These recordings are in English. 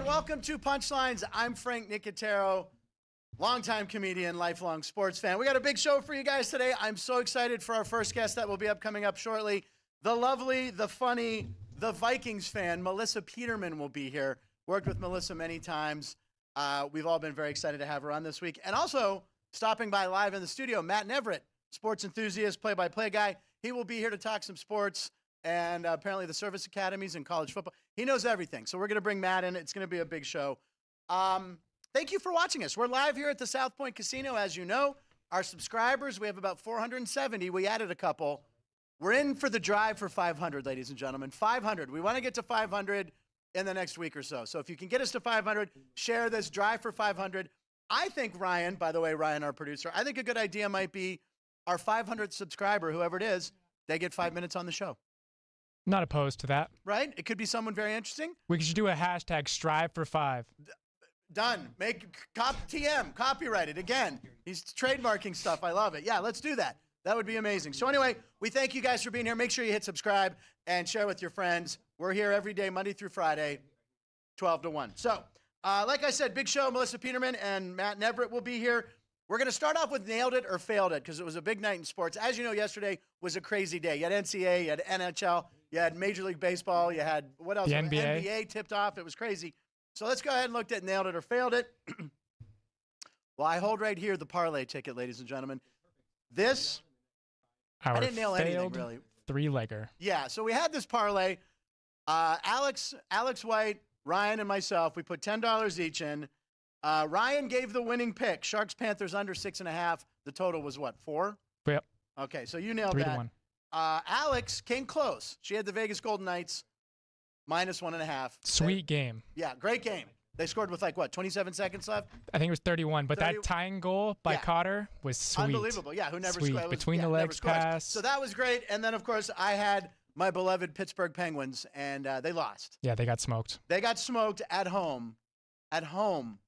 welcome to Punchlines. I'm Frank Nicotero, longtime comedian, lifelong sports fan. We got a big show for you guys today. I'm so excited for our first guest that will be coming up shortly. The lovely, the funny, the Vikings fan, Melissa Peterman will be here. Worked with Melissa many times. We've all been very excited to have her on this week. And also, stopping by live in the studio, Matt Neverett, sports enthusiast, play-by-play guy. He will be here to talk some sports and apparently the service academies and college football. He knows everything. So we're going to bring Matt in. It's going to be a big show. Thank you for watching us. We're live here at the South Point Casino, as you know. Our subscribers, we have about 470. We added a couple. We're in for the drive for 500, ladies and gentlemen. 500. We want to get to 500 in the next week or so. So if you can get us to 500, share this drive for 500. I think Ryan, by the way, Ryan, our producer, I think a good idea might be our 500th subscriber, whoever it is, they get 5 minutes on the show. Not opposed to that. Right? It could be someone very interesting. We should do a hashtag strive for 5. Done. Make TM, copyright it. Again, he's trademarking stuff. I love it. Yeah, let's do that. That would be amazing. So anyway, we thank you guys for being here. Make sure you hit subscribe and share with your friends. We're here every day, Monday through Friday, 12 to 1. So, like I said, big show. Melissa Peterman and Matt Neverett will be here. We're going to start off with Nailed It or Failed It because it was a big night in sports. As you know, yesterday was a crazy day. You had NCAA, you had NHL, you had Major League Baseball, you had what else? The NBA. NBA tipped off. It was crazy. So let's go ahead and look at Nailed It or Failed It. Well, I hold right here the parlay ticket, ladies and gentlemen. This, I didn't nail anything, really. Three-legger. Yeah, so we had this parlay. Alex White, Ryan, and myself, we put $10 each in. Ryan gave the winning pick. Sharks Panthers under 6.5. The total was what, 4? Yep. Okay, so you nailed 3 that. to 1. Alex came close. She had the Vegas Golden Knights minus 1.5. Sweet game. Yeah, great game. They scored with 27 seconds left? I think it was 31, but that tying goal by Cotter was sweet. Unbelievable. Yeah, who never sweet. scored. Between the legs pass. So that was great. And then, of course, I had my beloved Pittsburgh Penguins, and they lost. Yeah, they got smoked. They got smoked at home. At home.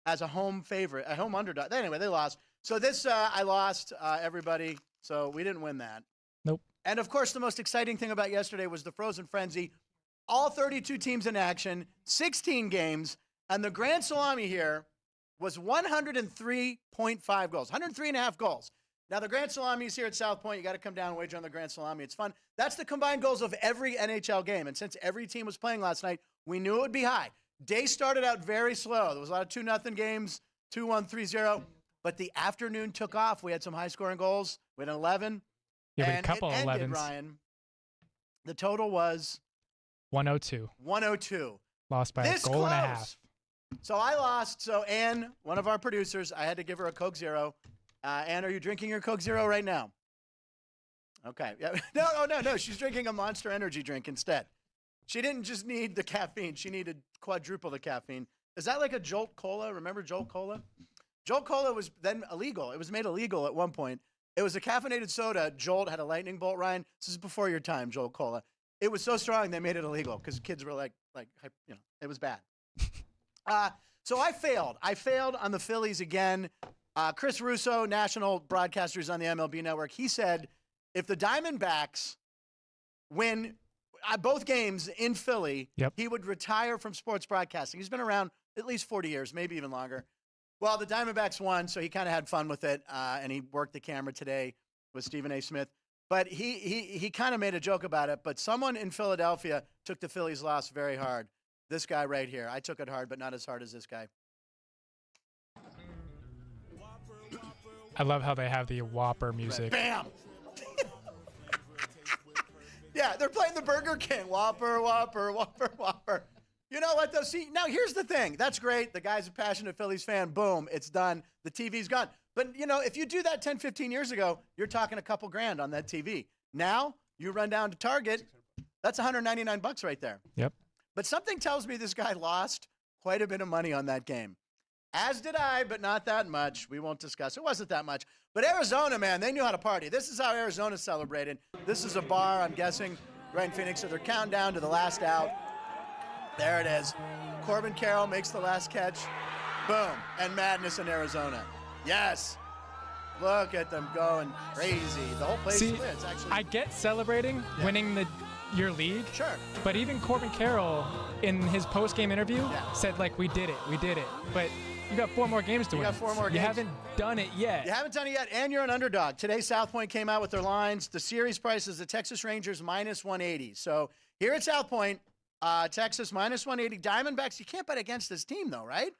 As a home favorite, a home underdog. Anyway, they lost. So this, I lost, everybody. So we didn't win that. Nope. And, of course, the most exciting thing about yesterday was the Frozen Frenzy. All 32 teams in action, 16 games, and the grand salami here was 103.5 goals, 103.5 goals. Now, the grand salami is here at South Point. You got to come down and wager on the grand salami. It's fun. That's the combined goals of every NHL game. And since every team was playing last night, we knew it would be high. Day started out very slow. There was a lot of 2-0 games, 2-1, 3-0. But the afternoon took off. We had some high-scoring goals. We had an 11. Yeah, we and had a couple it of ended, 11s. Ryan, the total was 102. 102. Lost by a goal and a half. So I lost. So Ann, one of our producers, I had to give her a Coke Zero. Ann, are you drinking your Coke Zero right now? Okay. Yeah. No. She's drinking a Monster Energy drink instead. She didn't just need the caffeine. She needed quadruple the caffeine. Is that like a Jolt Cola? Remember Jolt Cola? Jolt Cola was then illegal. It was made illegal at one point. It was a caffeinated soda. Jolt had a lightning bolt, Ryan. This is before your time, Jolt Cola. It was so strong they made it illegal because kids were like, it was bad. So I failed. I failed on the Phillies again. Chris Russo, national broadcasters on the MLB Network, he said if the Diamondbacks win both games in Philly, he would retire from sports broadcasting. He's been around at least 40 years, maybe even longer. Well, the Diamondbacks won, so he kind of had fun with it, and he worked the camera today with Stephen A. Smith. But he kind of made a joke about it, but someone in Philadelphia took the Phillies' loss very hard. This guy right here. I took it hard, but not as hard as this guy. I love how they have the Whopper music. Bam! Yeah, they're playing the Burger King. Whopper, Whopper, Whopper, Whopper. You know what, though? See, now here's the thing. That's great. The guy's a passionate Phillies fan. Boom, it's done. The TV's gone. But, if you do that 10, 15 years ago, you're talking a couple grand on that TV. Now, you run down to Target, that's $199 right there. Yep. But something tells me this guy lost quite a bit of money on that game. As did I, but not that much. We won't discuss. It wasn't that much. But Arizona, man, they knew how to party. This is how Arizona celebrated. This is a bar, I'm guessing, right in Phoenix. So they're counting down to the last out. There it is. Corbin Carroll makes the last catch. Boom. And madness in Arizona. Yes. Look at them going crazy. The whole place See, it's actually. I get celebrating winning your league. Sure. But even Corbin Carroll, in his post-game interview, said, like, we did it. But you got 4 more games to win. You got 4 more games. You haven't done it yet. You haven't done it yet, and you're an underdog. Today, South Point came out with their lines. The series price is the Texas Rangers minus 180. So here at South Point, Texas minus 180. Diamondbacks, you can't bet against this team, though, right?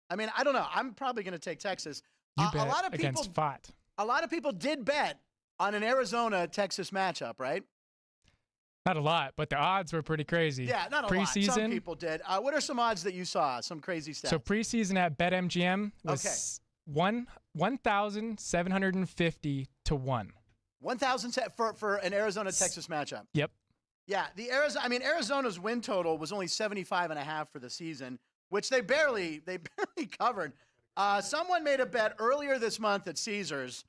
I mean, I don't know. I'm probably going to take Texas. You bet a lot of against people, Fott. A lot of people did bet on an Arizona-Texas matchup, right? Not a lot, but the odds were pretty crazy. Yeah, not a lot. Some people did. What are some odds that you saw? Some crazy stats. So preseason at BetMGM was 1,750 to 1. 1,000 for an Arizona-Texas matchup. Yep. Yeah, Arizona's win total was only 75.5 for the season, which they barely covered. Someone made a bet earlier this month at Caesars.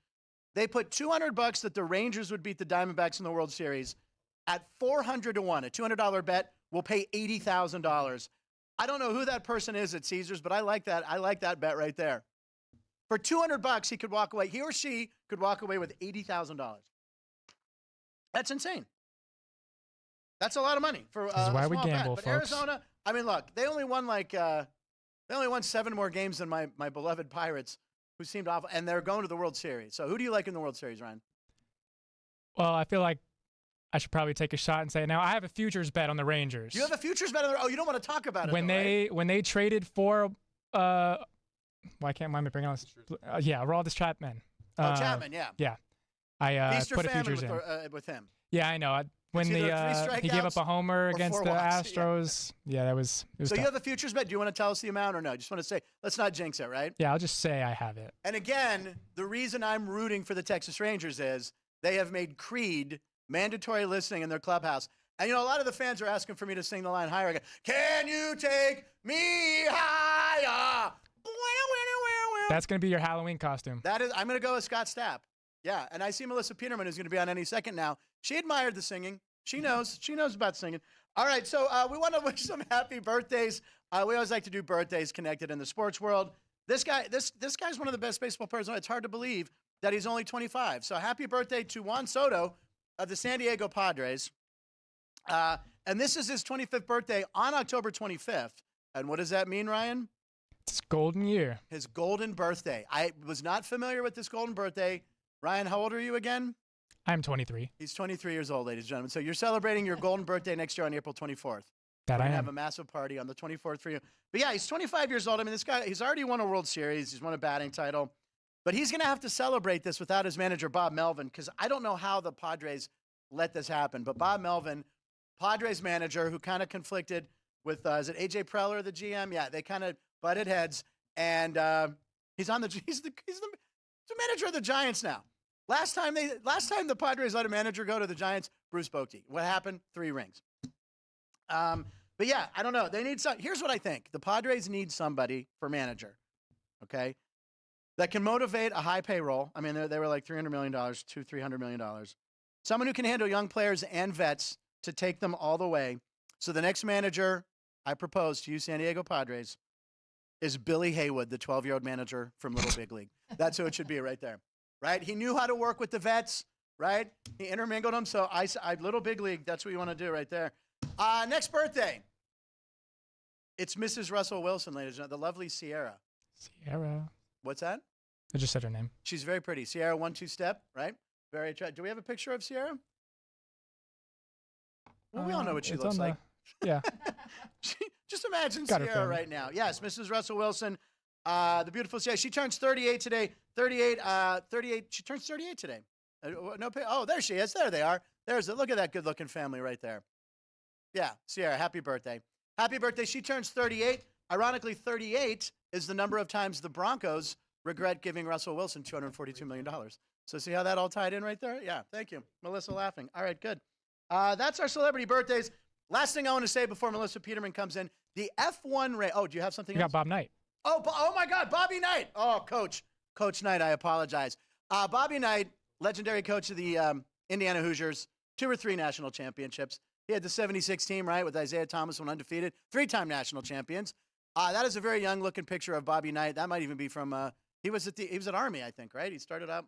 They put $200 that the Rangers would beat the Diamondbacks in the World Series at 400 to 1. A $200 bet will pay $80,000. I don't know who that person is at Caesars, but I like that. I like that bet right there. For $200, he could walk away. He or she could walk away with $80,000. That's insane. That's a lot of money for this is why we gamble, bet. But folks. Arizona, I mean, look, they only won 7 more games than my beloved Pirates, who seemed awful, and they're going to the World Series. So who do you like in the World Series, Ryan? Well, I feel like I should probably take a shot and say, now I have a futures bet on the Rangers. You have a futures bet on the. Oh, you don't want to talk about it. When they traded for why can't I bring on this? Aroldis Chapman. Chapman, yeah. Yeah. I Feast or put a famine futures in. with him. Yeah, I know. When he gave up a homer against the Astros. Yeah, it was So tough. you have a futures bet. Do you want to tell us the amount or no? Just want to say, let's not jinx it, right? Yeah, I'll just say I have it. And again, the reason I'm rooting for the Texas Rangers is they have made Creed mandatory listening in their clubhouse. And, a lot of the fans are asking for me to sing the line higher again. Can you take me higher? That's going to be your Halloween costume. I'm going to go with Scott Stapp. Yeah, and I see Melissa Peterman, who's going to be on any second now. She admired the singing. She knows. She knows about singing. All right, so we want to wish some happy birthdays. We always like to do birthdays connected in the sports world. This guy's one of the best baseball players. It's hard to believe that he's only 25. So happy birthday to Juan Soto of the San Diego Padres. And this is his 25th birthday on October 25th. And what does that mean, Ryan? It's golden year. His golden birthday. I was not familiar with this golden birthday. Ryan, how old are you again? I'm 23. He's 23 years old, ladies and gentlemen. So you're celebrating your golden birthday next year on April 24th. That I am. Have a massive party on the 24th for you. But yeah, he's 25 years old. I mean, this guy, he's already won a World Series. He's won a batting title. But he's going to have to celebrate this without his manager, Bob Melvin, because I don't know how the Padres let this happen. But Bob Melvin, Padres manager, who kind of conflicted with, is it A.J. Preller, the GM? Yeah, they kind of butted heads. And he's the manager of the Giants now. Last time the Padres let a manager go to the Giants, Bruce Bochy. What happened? 3 rings. But yeah, I don't know. They need some. Here's what I think: the Padres need somebody for manager, okay, that can motivate a high payroll. I mean, they were like $300 million, $300 million. Someone who can handle young players and vets to take them all the way. So the next manager I propose to you, San Diego Padres, is Billy Haywood, the 12-year-old manager from Little Big League. That's who it should be right there. Right? He knew how to work with the vets, right? He intermingled them. So I Little Big League, that's what you want to do right there. Next birthday. It's Mrs. Russell Wilson, ladies and gentlemen, the lovely Sierra. Sierra. What's that? I just said her name. She's very pretty. Sierra 1-2 step, right? Very attractive. Do we have a picture of Sierra? Well, we all know what she looks like. Yeah. Just imagine Sierra right now. Yes, Mrs. Russell Wilson, the beautiful Sierra. She turns 38 today. 38. She turns 38 today. Oh, there she is. There they are. Look at that good-looking family right there. Yeah, Sierra, happy birthday. Happy birthday. She turns 38. Ironically, 38 is the number of times the Broncos regret giving Russell Wilson $242 million. So see how that all tied in right there? Yeah, thank you. Melissa laughing. All right, good. That's our celebrity birthdays. Last thing I want to say before Melissa Peterman comes in, the F1 race. Oh, do you have something else? We got Bob Knight. Oh, my God, Bobby Knight. Oh, Coach Knight, I apologize. Bobby Knight, legendary coach of the Indiana Hoosiers, 2 or 3 national championships. He had the 76 team, right, with Isaiah Thomas when undefeated, 3-time national champions. That is a very young-looking picture of Bobby Knight. That might even be from he was at Army, I think, right? He started out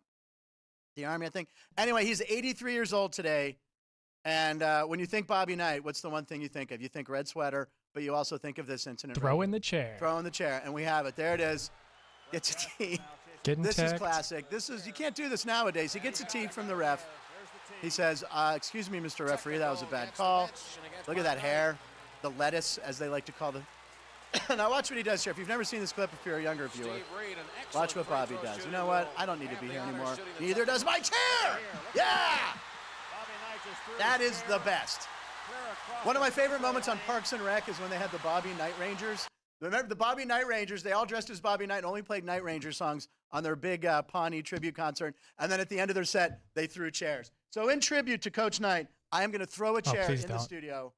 the Army, I think. Anyway, he's 83 years old today. And when you think Bobby Knight, what's the one thing you think of? You think red sweater, but you also think of this incident. Throw in the chair. Throw in the chair. And we have it. There it is. Gets a tee. This is classic. You can't do this nowadays. He gets a tee from the ref. He says, excuse me, Mr. Referee, that was a bad call. Look at that hair. The lettuce, as they like to call it. Now watch what he does here. If you've never seen this clip, if you're a younger viewer, watch what Bobby does. You know what? I don't need to be here anymore. Neither does my chair. Yeah! That is the best. One of my favorite moments on Parks and Rec is when they had the Bobby Night Rangers. Remember the Bobby Night Rangers? They all dressed as Bobby Knight and only played Night Ranger songs on their big Pawnee tribute concert. And then at the end of their set, they threw chairs. So in tribute to Coach Knight, I am going to throw a chair in the studio,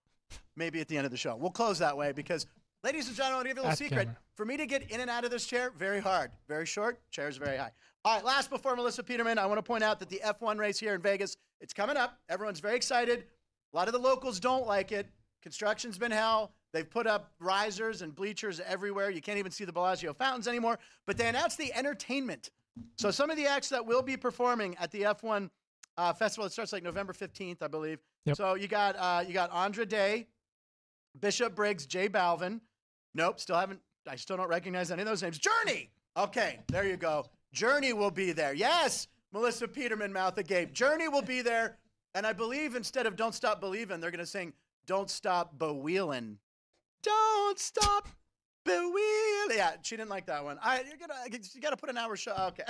maybe at the end of the show. We'll close that way because, ladies and gentlemen, I'll give you a little secret. Camera. For me to get in and out of this chair, very hard. Very short, chair's very high. All right, last before Melissa Peterman, I want to point out that the F1 race here in Vegas, it's coming up. Everyone's very excited. A lot of the locals don't like it. Construction's been hell. They've put up risers and bleachers everywhere. You can't even see the Bellagio fountains anymore. But they announced the entertainment. So some of the acts that will be performing at the F1 festival, it starts like November 15th, I believe. Yep. So you got Andra Day, Bishop Briggs, Jay Balvin. Nope, I still don't recognize any of those names. Journey. Okay, there you go. Journey will be there. Yes, Melissa Peterman, mouth agape. Journey will be there. And I believe instead of Don't Stop Believin', they're going to sing Don't Stop Bewheelin'. Don't Stop Bewheelin'. Yeah, she didn't like that one. You got to put an hour show. Okay.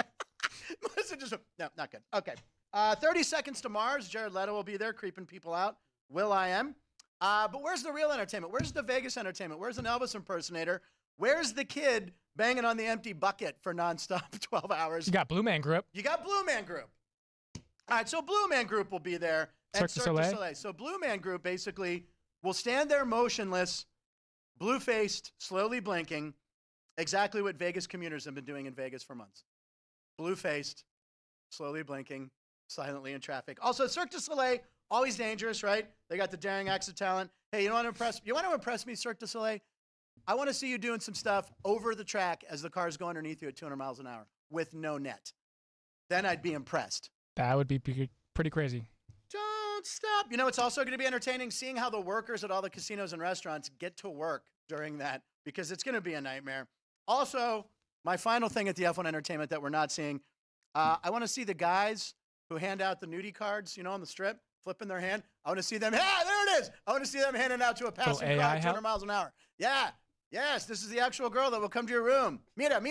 Melissa no, not good. Okay. 30 Seconds to Mars. Jared Leto will be there creeping people out. Will.i.am. But where's the real entertainment? Where's the Vegas entertainment? Where's an Elvis impersonator? Where's the kid banging on the empty bucket for nonstop 12 hours? You got Blue Man Group. All right, so Blue Man Group will be there at Cirque du Soleil. So Blue Man Group basically will stand there motionless, blue-faced, slowly blinking, exactly what Vegas commuters have been doing in Vegas for months. Blue-faced, slowly blinking, silently in traffic. Also, Cirque du Soleil, always dangerous, right? They got the daring acts of talent. Hey, you want to impress me, Cirque du Soleil? I want to see you doing some stuff over the track as the cars go underneath you at 200 miles an hour with no net. Then I'd be impressed. That would be pretty crazy. Don't stop. You know, it's also going to be entertaining seeing how the workers at all the casinos and restaurants get to work during that because it's going to be a nightmare. Also, my final thing at the F1 Entertainment that we're not seeing, I want to see the guys who hand out the nudie cards, on the strip, flipping their hand. I want to see them. There it is. I want to see them handing out to a passing car at 200 miles an hour. Yeah. Yes, this is the actual girl that will come to your room. Meet up.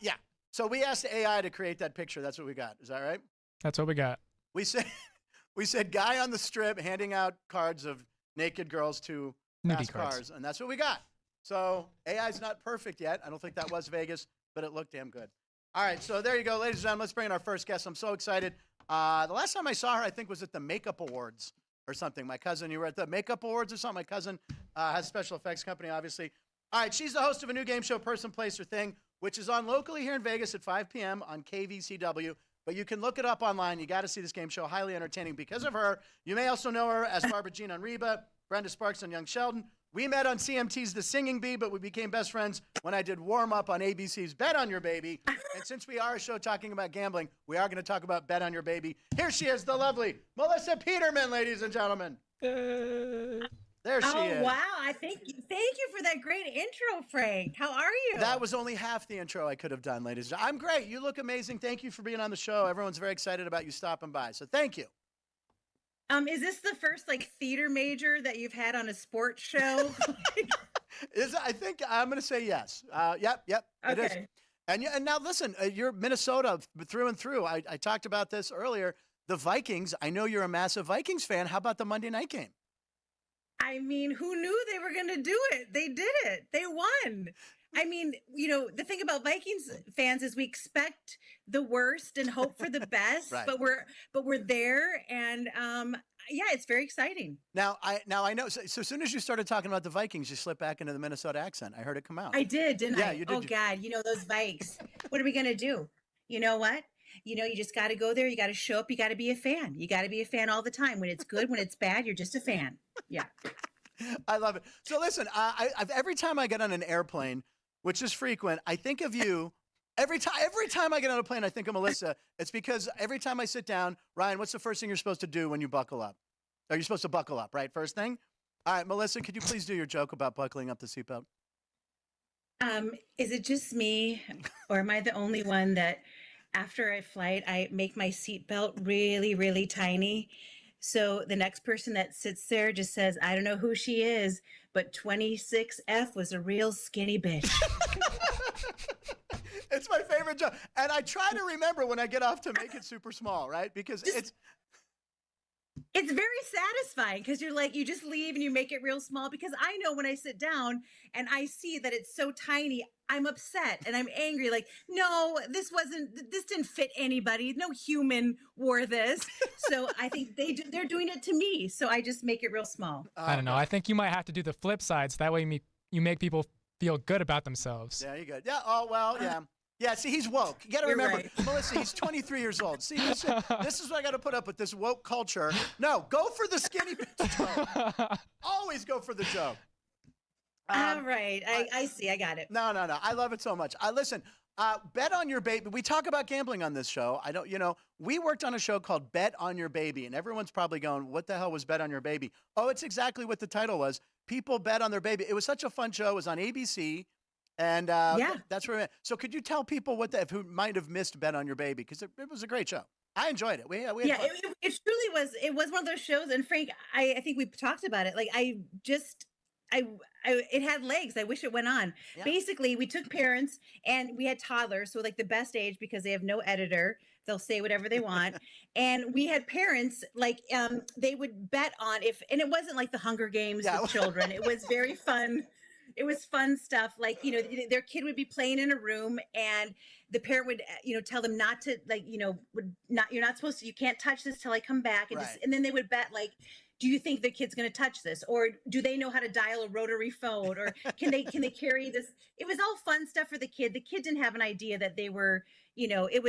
Yeah. So we asked AI to create that picture. That's what we got. Is that right? That's what we got. We said guy on the strip handing out cards of naked girls to pass cars, and that's what we got. So AI's not perfect yet. I don't think that was Vegas, but it looked damn good. All right, so there you go, ladies and gentlemen. Let's bring in our first guest. I'm so excited. The last time I saw her, I think, was at the Makeup Awards or something. My cousin, you were at the Makeup Awards or something. My cousin has a special effects company, obviously. All right, she's the host of a new game show, Person, Place, or Thing, which is on locally here in Vegas at 5 p.m. on KVCW. But you can look it up online. You got to see this game show. Highly entertaining because of her. You may also know her as Barbara Jean on Reba, Brenda Sparks on Young Sheldon. We met on CMT's The Singing Bee, but we became best friends when I did Warm Up on ABC's Bet on Your Baby. And since we are a show talking about gambling, we are going to talk about Bet on Your Baby. Here she is, the lovely Melissa Peterman, ladies and gentlemen. There she is. Oh, wow. Thank you for that great intro, Frank. How are you? That was only half the intro I could have done, ladies and gentlemen. I'm great. You look amazing. Thank you for being on the show. Everyone's very excited about you stopping by. So thank you. Is this the first theater major that you've had on a sports show? I think I'm going to say yes. Yep. Okay. It is. And now listen, you're Minnesota through and through. I talked about this earlier. The Vikings, I know you're a massive Vikings fan. How about the Monday night game? I mean, who knew they were going to do it? They did it. They won. I mean, the thing about Vikings fans is we expect the worst and hope for the best, right. but we're there, and yeah, it's very exciting. Now I know. So as soon as you started talking about the Vikings, you slipped back into the Minnesota accent. I heard it come out. I did, didn't I? You did. Oh God, those Vikes. What are we gonna do? You know what? You just got to go there. You got to show up. You got to be a fan. You got to be a fan all the time. When it's good, when it's bad, you're just a fan. Yeah. I love it. So listen, every time I get on an airplane, which is frequent, I think of you Every time I get on a plane, I think of Melissa. It's because every time I sit down, Ryan, what's the first thing you're supposed to do when you buckle up? Are you supposed to buckle up, right? First thing? All right, Melissa, could you please do your joke about buckling up the seatbelt? Is it just me, or am I the only one that after a flight, I make my seatbelt really, really tiny? So the next person that sits there just says, I don't know who she is, but 26F was a real skinny bitch. It's my favorite joke. And I try to remember when I get off to make it super small, right? Because It's very satisfying because you're like, you just leave and you make it real small, because I know when I sit down and I see that it's so tiny, I'm upset and I'm angry. Like, no, this didn't fit anybody. No human wore this. So I think they're doing it to me. So I just make it real small. I don't know. I think you might have to do the flip side. So that way you make people feel good about themselves. There you go. Yeah. Oh, well, yeah. Yeah, see, he's woke. You got to remember, right. Melissa, he's 23 years old. See, this is what I got to put up with, this woke culture. No, go for the skinny bitch joke. Always go for the joke. All right. I see. I got it. No. I love it so much. Listen, Bet on Your Baby. We talk about gambling on this show. We worked on a show called Bet on Your Baby, and everyone's probably going, what the hell was Bet on Your Baby? Oh, it's exactly what the title was. People bet on their baby. It was such a fun show. It was on ABC. And that's where we went. So could you tell people who might have missed Bet on Your Baby? Because it was a great show. I enjoyed it. It truly was. It was one of those shows. And Frank, I think we talked about it. Like it had legs. I wish it went on. Yeah. Basically, we took parents and we had toddlers. So like the best age, because they have no editor. They'll say whatever they want. And we had parents, like, they would bet on and it wasn't like the Hunger Games with children. It was very fun. It was fun stuff. Like, their kid would be playing in a room and the parent would, tell them not to, like, you're not supposed to, you can't touch this till I come back. And, right. And then they would bet, like, do you think the kid's going to touch this? Or do they know how to dial a rotary phone? Or can they carry this? It was all fun stuff for the kid. The kid didn't have an idea that they were, it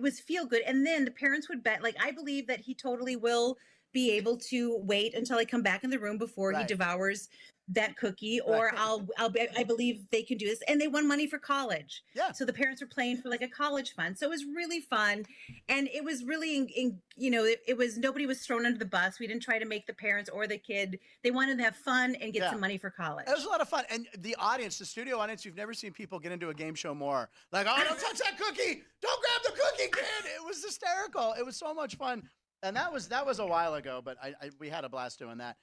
was feel good. And then the parents would bet, like, I believe that he totally will be able to wait until I come back in the room before he devours that cookie, or I believe they can do this. And they won money for college. Yeah. So the parents were playing for like a college fund. So it was really fun. And it was really, it was, nobody was thrown under the bus. We didn't try to make the parents or the kid. They wanted to have fun and get some money for college. It was a lot of fun. And the audience, the studio audience, you've never seen people get into a game show more. Like, oh, don't touch that cookie. Don't grab the cookie, kid. It was hysterical. It was so much fun. And that was a while ago, but we had a blast doing that.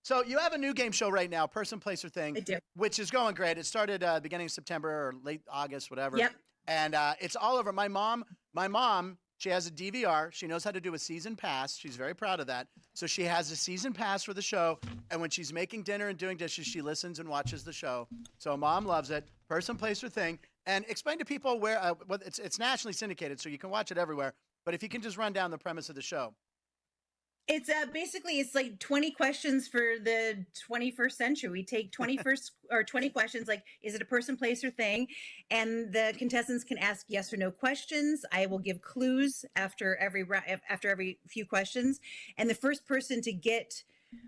So you have a new game show right now, Person, Place, or Thing, which is going great. It started beginning of September or late August, whatever. Yep. And it's all over. My mom, she has a DVR. She knows how to do a season pass. She's very proud of that. So she has a season pass for the show. And when she's making dinner and doing dishes, she listens and watches the show. So Mom loves it. Person, Place, or Thing. And explain to people where it's nationally syndicated, so you can watch it everywhere. But if you can just run down the premise of the show. It's basically, it's like 20 questions for the 21st century. We take 20 questions, like, is it a person, place, or thing? And the contestants can ask yes or no questions. I will give clues after every few questions. And the first person to get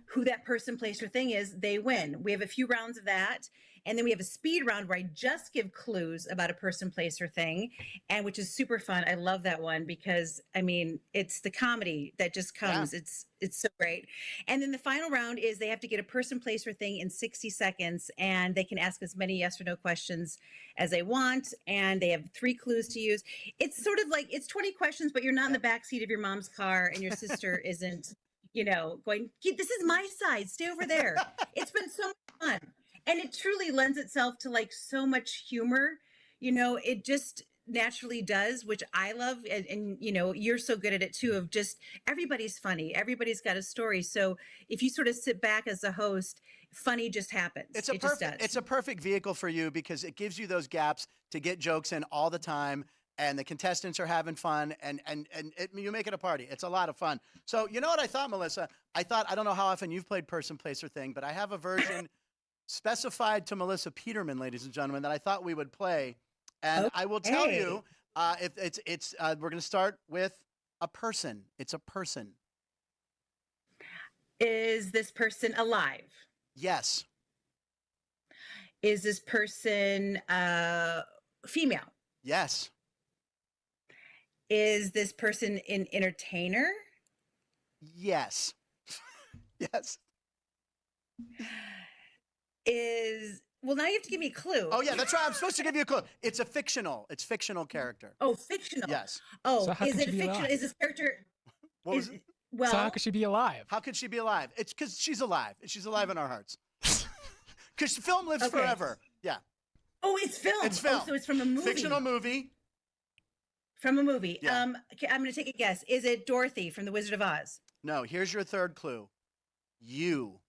who that person, place, or thing is, they win. We have a few rounds of that. And then we have a speed round where I just give clues about a person, place, or thing, and which is super fun. I love that one because, I mean, it's the comedy that just comes. Yeah. It's so great. And then the final round is they have to get a person, place, or thing in 60 seconds, and they can ask as many yes or no questions as they want, and they have 3 clues to use. It's sort of like, it's 20 questions, but you're not in the backseat of your mom's car, and your sister isn't, going, this is my side, stay over there. It's been so much fun. And it truly lends itself to like so much humor, it just naturally does, which I love. And you're so good at it too, of just everybody's funny. Everybody's got a story. So if you sort of sit back as a host, funny just happens. It's a perfect vehicle for you because it gives you those gaps to get jokes in all the time. And the contestants are having fun, and you make it a party. It's a lot of fun. So you know what I thought, Melissa? I don't know how often you've played Person, Place, or Thing, but I have a version specified to Melissa Peterman, ladies and gentlemen, that I thought we would play. And I will tell you, if we're going to start with a person. It's a person. Is this person alive? Yes. Is this person female? Yes. Is this person an entertainer? Yes. Yes. Well, now you have to give me a clue. Oh yeah, that's right. I'm supposed to give you a clue. It's fictional character. Oh, fictional. Yes. Oh, So how is could it she be fictional? alive? Is this character? What was it? Well, So how could she be alive? How could she be alive? It's because she's alive. She's alive in our hearts. Because film lives Okay. forever. Yeah. oh, it's film. It's film. Oh, so it's from a movie. Fictional movie. From a movie. Yeah. Okay, I'm going to take a guess. Is it Dorothy from The Wizard of Oz? No, here's your third clue. You.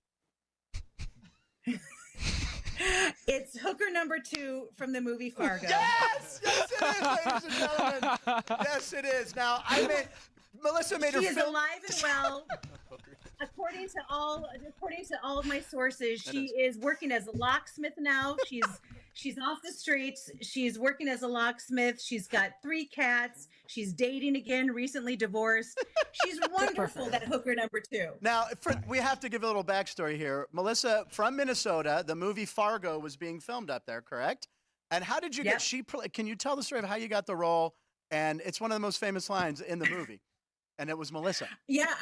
It's hooker number 2 from the movie Fargo. Yes! Yes, it is, ladies and gentlemen. Yes, it is. Now, Melissa made her She is film. alive and well. According to all of my sources, she is working as a locksmith now. She's off the streets. She's working as a locksmith. She's got 3 cats. She's dating again, recently divorced. She's wonderful, that hooker number 2. Now, we have to give a little backstory here. Melissa, from Minnesota, the movie Fargo was being filmed up there, correct? And how did you Yep. can you tell the story of how you got the role? And it's one of the most famous lines in the movie. And it was Melissa. Yeah,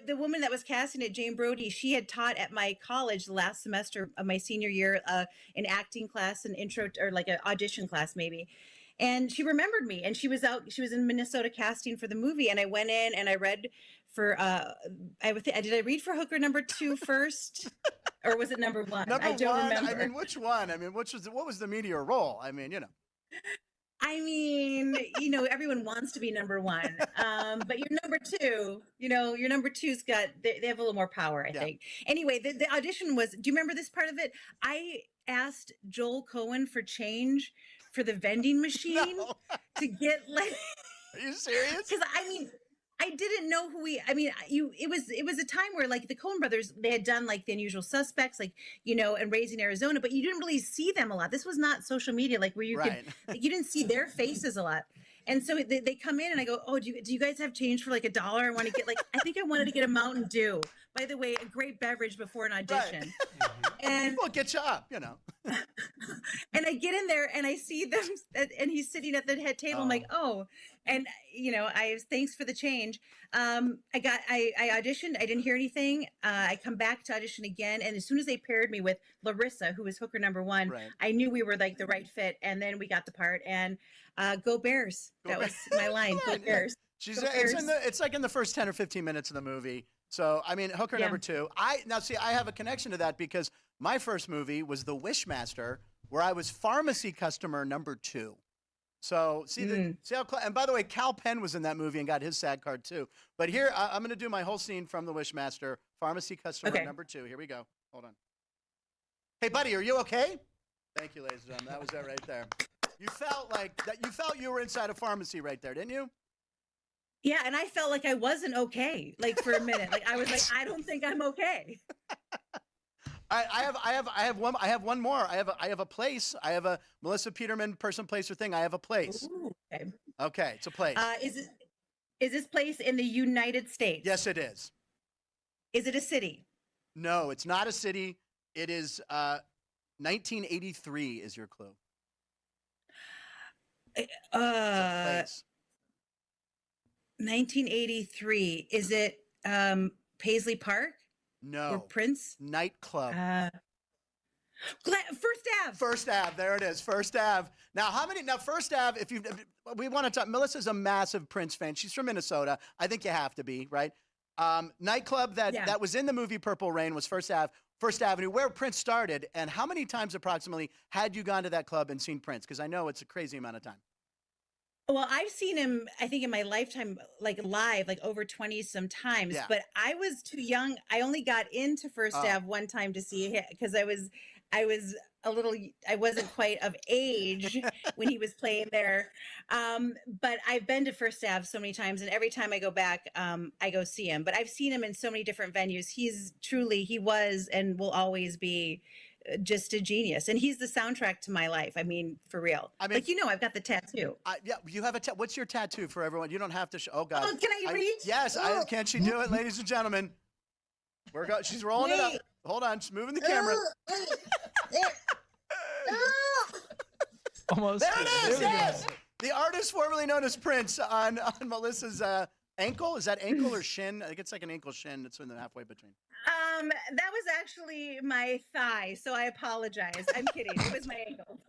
the woman that was casting it, Jane Brody, she had taught at my college the last semester of my senior year, an acting class, an intro or like an audition class maybe. And she remembered me, and she was in Minnesota casting for the movie, and I went in and I read for did I read for hooker number 2 first? Or was it number 1? I don't remember. I mean, which one? I mean, what was the meteor role? I mean, everyone wants to be number 1. But your number 2, your number 2's got, they have a little more power, I think. Anyway, the audition was, do you remember this part of it? I asked Joel Cohen for change for the vending machine to get Are you serious? Because I didn't know it was a time where like the Coen brothers, they had done like The Unusual Suspects, like, and Raising Arizona, but you didn't really see them a lot. This was not social media, like where you you didn't see their faces a lot. And so they come in and I go, oh, do you guys have change for like $1? I want to get I think I wanted to get a Mountain Dew. By the way, a great beverage before an audition. Right. And well, get you up, And I get in there and I see them, and he's sitting at the head table. I'm like, oh, and thanks for the change. I auditioned. I didn't hear anything. I come back to audition again, and as soon as they paired me with Larissa, who was hooker number 1, I knew we were like the right fit. And then we got the part. And go Bears! That was my line. Go Bears! It's like in the first 10 or 15 minutes of the movie. So I mean, hooker number 2. I have a connection to that because my first movie was The Wishmaster, where I was pharmacy customer number 2. So see how, and by the way, Cal Penn was in that movie and got his SAG card too. But here I'm going to do my whole scene from The Wishmaster, pharmacy customer number 2. Here we go. Hold on. Hey, buddy, are you okay? Thank you, ladies and gentlemen. That was it right there. You felt like that. You felt you were inside a pharmacy right there, didn't you? Yeah, and I felt like I wasn't okay, like for a minute. Like I was like, I don't think I'm okay. I have one more. I have a place. I have a Melissa Peterman person, place, or thing. I have a place. Ooh, okay. Okay, it's a place. Is this place in the United States? Yes, it is. Is it a city? No, it's not a city. It is 1983 is your clue. It's a place. 1983. Is it Paisley Park? No. Or Prince? Nightclub. First Ave. First Ave. There it is. First Ave. Now, First Ave, we want to talk, Melissa's a massive Prince fan. She's from Minnesota. I think you have to be, right? Nightclub that was in the movie Purple Rain was First Avenue, where Prince started. And how many times approximately had you gone to that club and seen Prince? Because I know it's a crazy amount of time. Well, I've seen him, I think in my lifetime, like live, like over 20 sometimes, but I was too young. I only got into First Ave one time to see him because I wasn't quite of age when he was playing there. But I've been to First Ave so many times, and every time I go back, I go see him. But I've seen him in so many different venues. He was and will always be just a genius, and he's the soundtrack to my life. I mean, for real. I mean, I've got the tattoo. Yeah, you have what's your tattoo for everyone? You don't have to show. Oh God. Oh, can I read? Yes. Can she do it, ladies and gentlemen? She's rolling it up. Hold on, she's moving the camera. Almost. There it is. we go. Yes. The artist formerly known as Prince on Melissa's ankle. Is that ankle or shin? I think it's like an ankle shin. It's in the halfway between. That was actually my thigh, so I apologize. I'm kidding. It was my ankle.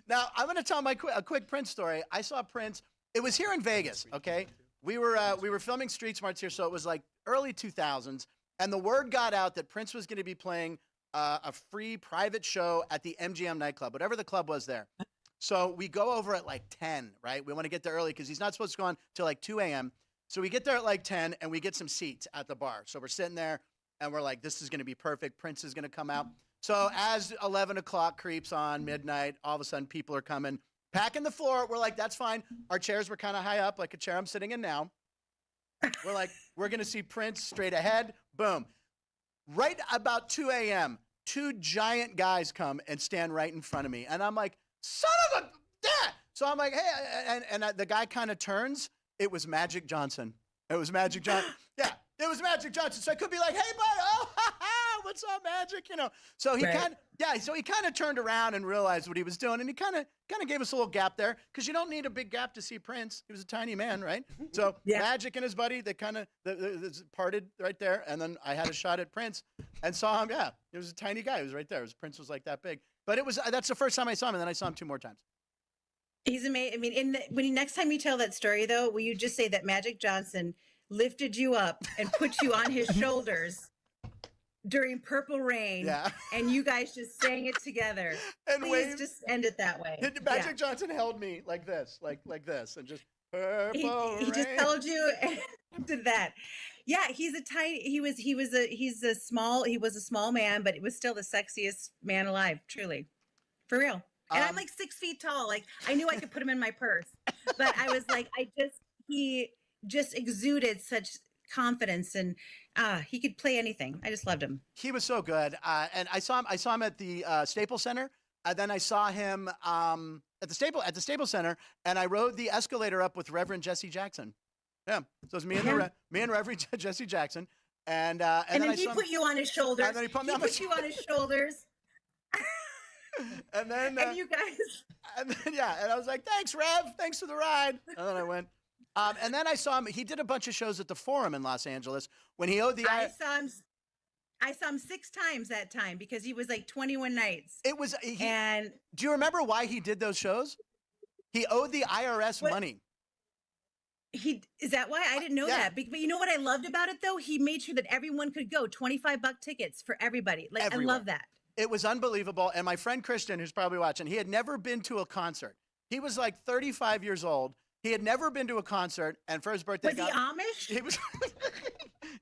Now, I'm going to tell a quick Prince story. I saw Prince. It was here in Vegas, okay? We were filming Street Smarts here, so it was like early 2000s, and the word got out that Prince was going to be playing a free private show at the MGM nightclub, whatever the club was there. So we go over at like 10, right? We want to get there early because he's not supposed to go on till like 2 a.m. So we get there at like 10, and we get some seats at the bar. So we're sitting there, and we're like, this is going to be perfect. Prince is going to come out. So as 11 o'clock creeps on, midnight, all of a sudden people are coming, packing the floor. We're like, that's fine. Our chairs were kind of high up, like a chair I'm sitting in now. We're like, we're going to see Prince straight ahead. Boom. Right about 2 a.m., 2 giant guys come and stand right in front of me. And I'm like, son of a... Yeah. So I'm like, hey, and the guy kind of turns. It was Magic Johnson. It was Magic Johnson. Yeah. It was Magic Johnson. So I could be like, hey, bud, oh, ha, ha, what's up, Magic? You know. So he kind of turned around and realized what he was doing, and he kind of gave us a little gap there because you don't need a big gap to see Prince. He was a tiny man, right? So Magic and his buddy, they kind of parted right there, and then I had a shot at Prince and saw him. Yeah, he was a tiny guy. He was right there. Prince was like that big, but that's the first time I saw him, and then I saw him 2 more times. He's amazing. I mean, next time you tell that story, though, will you just say that Magic Johnson lifted you up and put you on his shoulders during Purple Rain, and you guys just sang it together? And please just end it that way. Magic Johnson held me like this, like this, and just Purple Rain. He just held you and did that. Yeah, he was a small man, but it was still the sexiest man alive, truly, for real. And I'm like 6 feet tall. Like I knew I could put him in my purse, but I was like, he just exuded such confidence, and he could play anything. I just loved him. He was so good. And I saw him at the Staples Center. Then I saw him at the Staples Center, and I rode the escalator up with Reverend Jesse Jackson. Yeah, so it was me and Reverend Jesse Jackson, and then he put you on his shoulders. And then he put you on his shoulders. And then you guys. And then and I was like, thanks, Rev, thanks for the ride. And then I went. And then I saw him. He did a bunch of shows at the Forum in Los Angeles when he owed the. I saw him 6 times that time because he was like 21 nights. It was. And do you remember why he did those shows? He owed the IRS money. Is that why? I didn't know that. But you know what I loved about it though? He made sure that everyone could go. $25 tickets for everybody. Like everywhere. I love that. It was unbelievable. And my friend Christian, who's probably watching, he had never been to a concert. He was like 35 years old. He had never been to a concert, and for his birthday, was he Amish? He was,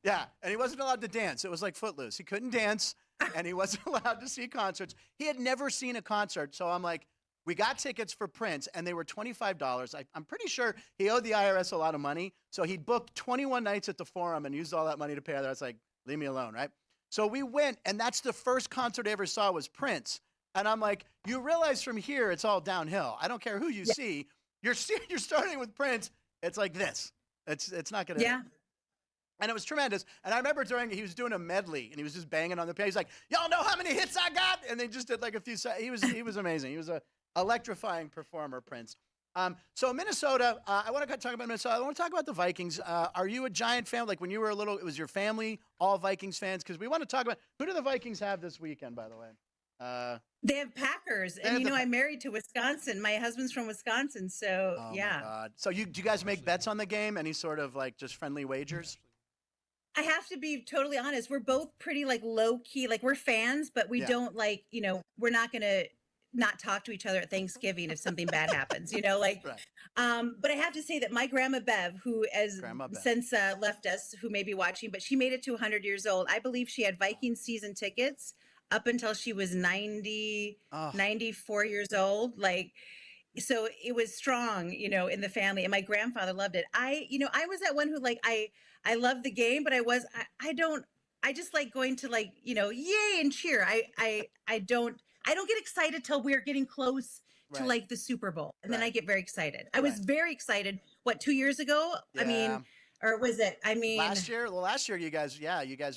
yeah, and he wasn't allowed to dance. It was like Footloose. He couldn't dance, and he wasn't allowed to see concerts. He had never seen a concert, so I'm like, we got tickets for Prince, and they were $25. I'm pretty sure he owed the IRS a lot of money, so he booked 21 nights at the Forum and used all that money to pay. I was like, leave me alone, right? So we went, and that's the first concert I ever saw was Prince. And I'm like, you realize from here it's all downhill. I don't care who you see. You're starting with Prince. It's like this. It's not gonna. Yeah. And it was tremendous. And I remember he was doing a medley, and he was just banging on the piano. He's like, y'all know how many hits I got? And they just did like a few. He was amazing. He was a electrifying performer, Prince. So Minnesota, I want to talk about Minnesota. I want to talk about the Vikings. Are you a Giant fan? Like when you were a little, it was your family all Vikings fans? Because we want to talk about who do the Vikings have this weekend, by the way? They have Packers, and I'm married to Wisconsin. My husband's from Wisconsin, so yeah. My God. So do you guys make bets on the game? Any sort of like just friendly wagers? I have to be totally honest. We're both pretty like low key. Like we're fans, but we don't like, we're not going to not talk to each other at Thanksgiving if something bad happens, like, right. But I have to say that my grandma Bev, who since left us, who may be watching, but she made it to 100 years old. I believe she had Vikings season tickets up until she was 94 years old. Like, so it was strong, in the family, and my grandfather loved it. I was that one who like, I love the game, but I just like going to like, yay and cheer. I don't get excited till we're getting close to like the Super Bowl. And then I get very excited. I was very excited. 2 years ago? Yeah. I mean, or was it? I mean, last year you guys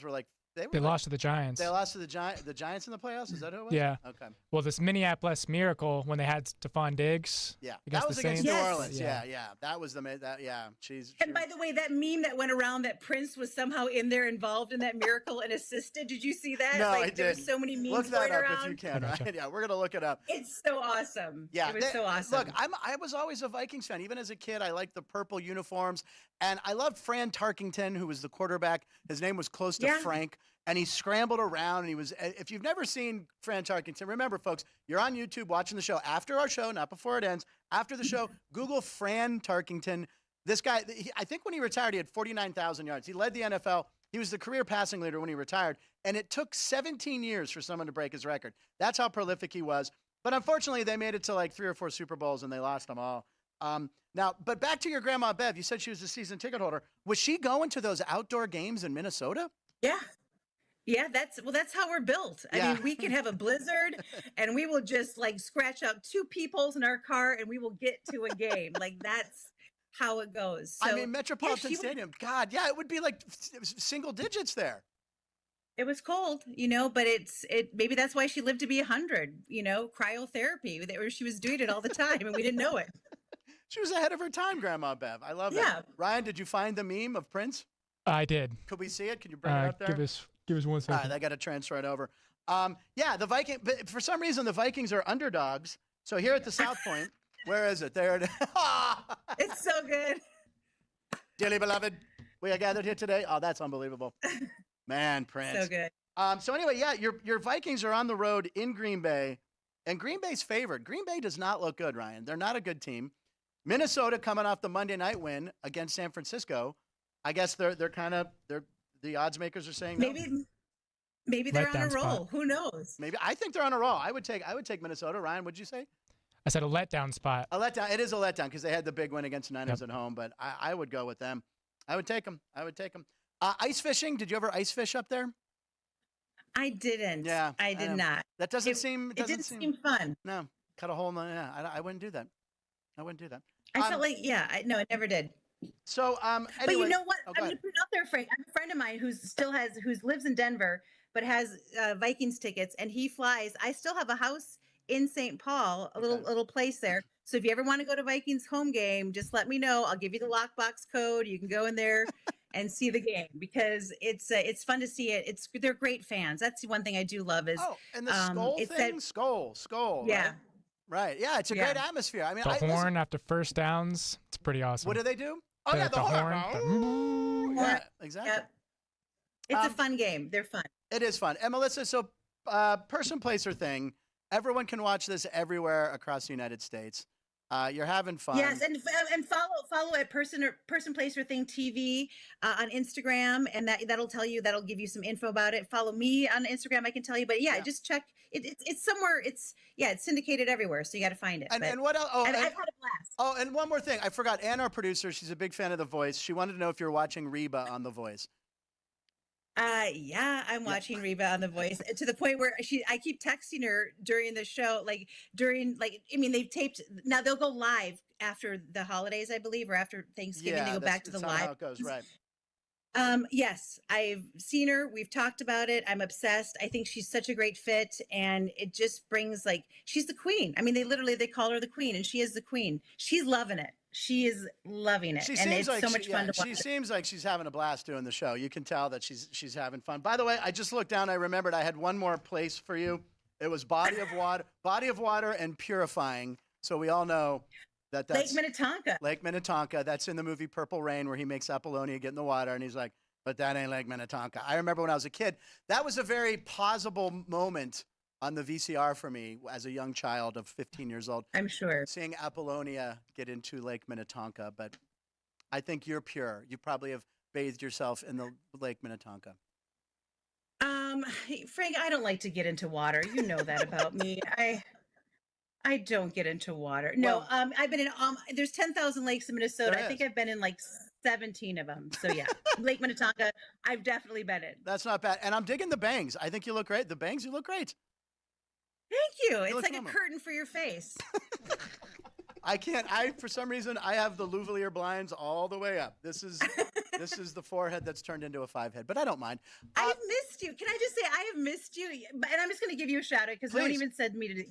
were like They lost to the Giants. They lost to the Giants in the playoffs. Is that who it was? Yeah. Okay. Well, this Minneapolis Miracle when they had Stephon Diggs. Yeah. Against That was the against Saints. New Yes. Orleans. Yeah. That was yeah. And by the way, that meme that went around that Prince was somehow in there involved in that miracle and assisted. Did you see that? No, like, I didn't. There were so many memes Look that going up around. if you can. Right? Yeah, we're gonna look it up. It's so awesome. Yeah, it was so awesome. Look, I was always a Vikings fan. Even as a kid, I liked the purple uniforms, and I loved Fran Tarkington, who was the quarterback. His name was close to Frank, and he scrambled around. And he was. If you've never seen Fran Tarkington, remember, folks, you're on YouTube watching the show after our show, not before it ends. After the show, Google Fran Tarkington. This guy, I think when he retired, he had 49,000 yards. He led the NFL. He was the career passing leader when he retired, and it took 17 years for someone to break his record. That's how prolific he was. But unfortunately, they made it to like 3 or 4 Super Bowls, and they lost them all. But back to your grandma Bev. You said she was a season ticket holder. Was she going to those outdoor games in Minnesota? Yeah. Yeah, that's how we're built. I mean, we can have a blizzard and we will just like scratch out 2 peoples in our car and we will get to a game. Like that's how it goes. So, I mean, Metropolitan Stadium. God, yeah, it would be like single digits there. It was cold, but maybe that's why she lived to be 100, cryotherapy. She was doing it all the time and we didn't know it. She was ahead of her time, Grandma Bev. I love that. Ryan, did you find the meme of Prince? I did. Could we see it? Can you bring it up there? Give us 1 second. All right, I got to transfer it over. The Vikings, but for some reason, the Vikings are underdogs. So here at the South Point, where is it? There it is. It's so good. Dearly beloved, we are gathered here today. Oh, that's unbelievable. Man, Prince. So good. So anyway, your Vikings are on the road in Green Bay, and Green Bay's favored. Green Bay does not look good, Ryan. They're not a good team. Minnesota coming off the Monday night win against San Francisco. I guess they're the odds makers are saying no. Maybe they're on a roll. Spot. Who knows? Maybe I think they're on a roll. I would take Minnesota. Ryan, what'd you say? I said a letdown spot. A letdown. It is a letdown because they had the big win against the Niners at home, but I would go with them. I would take them. Ice fishing. Did you ever ice fish up there? I didn't. Yeah, I did not. That doesn't seem. It didn't seem fun. No, cut a hole in the. Yeah, I wouldn't do that. I felt like I never did. So anyway, but you know what? I'm going to put it out there, Frank. I have a friend of mine who lives in Denver, but has Vikings tickets, and he flies. I still have a house in St. Paul, a little place there. So if you ever want to go to Vikings home game, just let me know. I'll give you the lockbox code. You can go in there and see the game because it's fun to see it. They're great fans. That's the one thing I do love is and the skull thing, skull. Yeah. Right. Yeah, it's a great atmosphere. I mean, the horn after first downs, it's pretty awesome. What do they do? Oh, the horn. Yeah, exactly. Yep. It's a fun game. They're fun. It is fun. And Melissa, so person, place, or thing, everyone can watch this everywhere across the United States. You're having fun. Yes, and follow at person, place, or thing TV on Instagram, and that'll give you some info about it. Follow me on Instagram, I can tell you. But just check it. It's somewhere. It's syndicated everywhere, so you got to find it. And what else? I've had a blast. Oh, and one more thing, I forgot. Ann, our producer, she's a big fan of The Voice. She wanted to know if you're watching Reba on The Voice. I'm watching Reba on The Voice to the point where I keep texting her during the show, they've taped, now they'll go live after the holidays, I believe, or after Thanksgiving, they go back to the live. How it goes, right. Yes, I've seen her. We've talked about it. I'm obsessed. I think she's such a great fit, and it just brings she's the queen. I mean, they call her the queen, and she is the queen. She's loving it. She is loving it, and it's so much fun to watch. She seems like she's having a blast doing the show. You can tell that she's having fun. By the way, I just looked down. I remembered I had one more place for you. It was body of water, and purifying. So we all know that's Lake Minnetonka. Lake Minnetonka. That's in the movie Purple Rain, where he makes Apollonia get in the water, and he's like, "But that ain't Lake Minnetonka." I remember when I was a kid. That was a very plausible moment on the VCR for me as a young child of 15 years old. I'm sure. Seeing Apollonia get into Lake Minnetonka, but I think you're pure. You probably have bathed yourself in the Lake Minnetonka. Frank, I don't like to get into water. You know that about me. I don't get into water. No, I've been in, there's 10,000 lakes in Minnesota. I think I've been in 17 of them. So yeah, Lake Minnetonka, I've definitely been in. That's not bad. And I'm digging the bangs. I think you look great. The bangs, you look great. Thank you. It's like a curtain for your face. For some reason, I have the Louvalier blinds all the way up. This is This is the 4-head that's turned into a 5-head, but I don't mind. I've missed you. Can I just say I have missed you? And I'm just going to give you a shout out because no one even said me to do.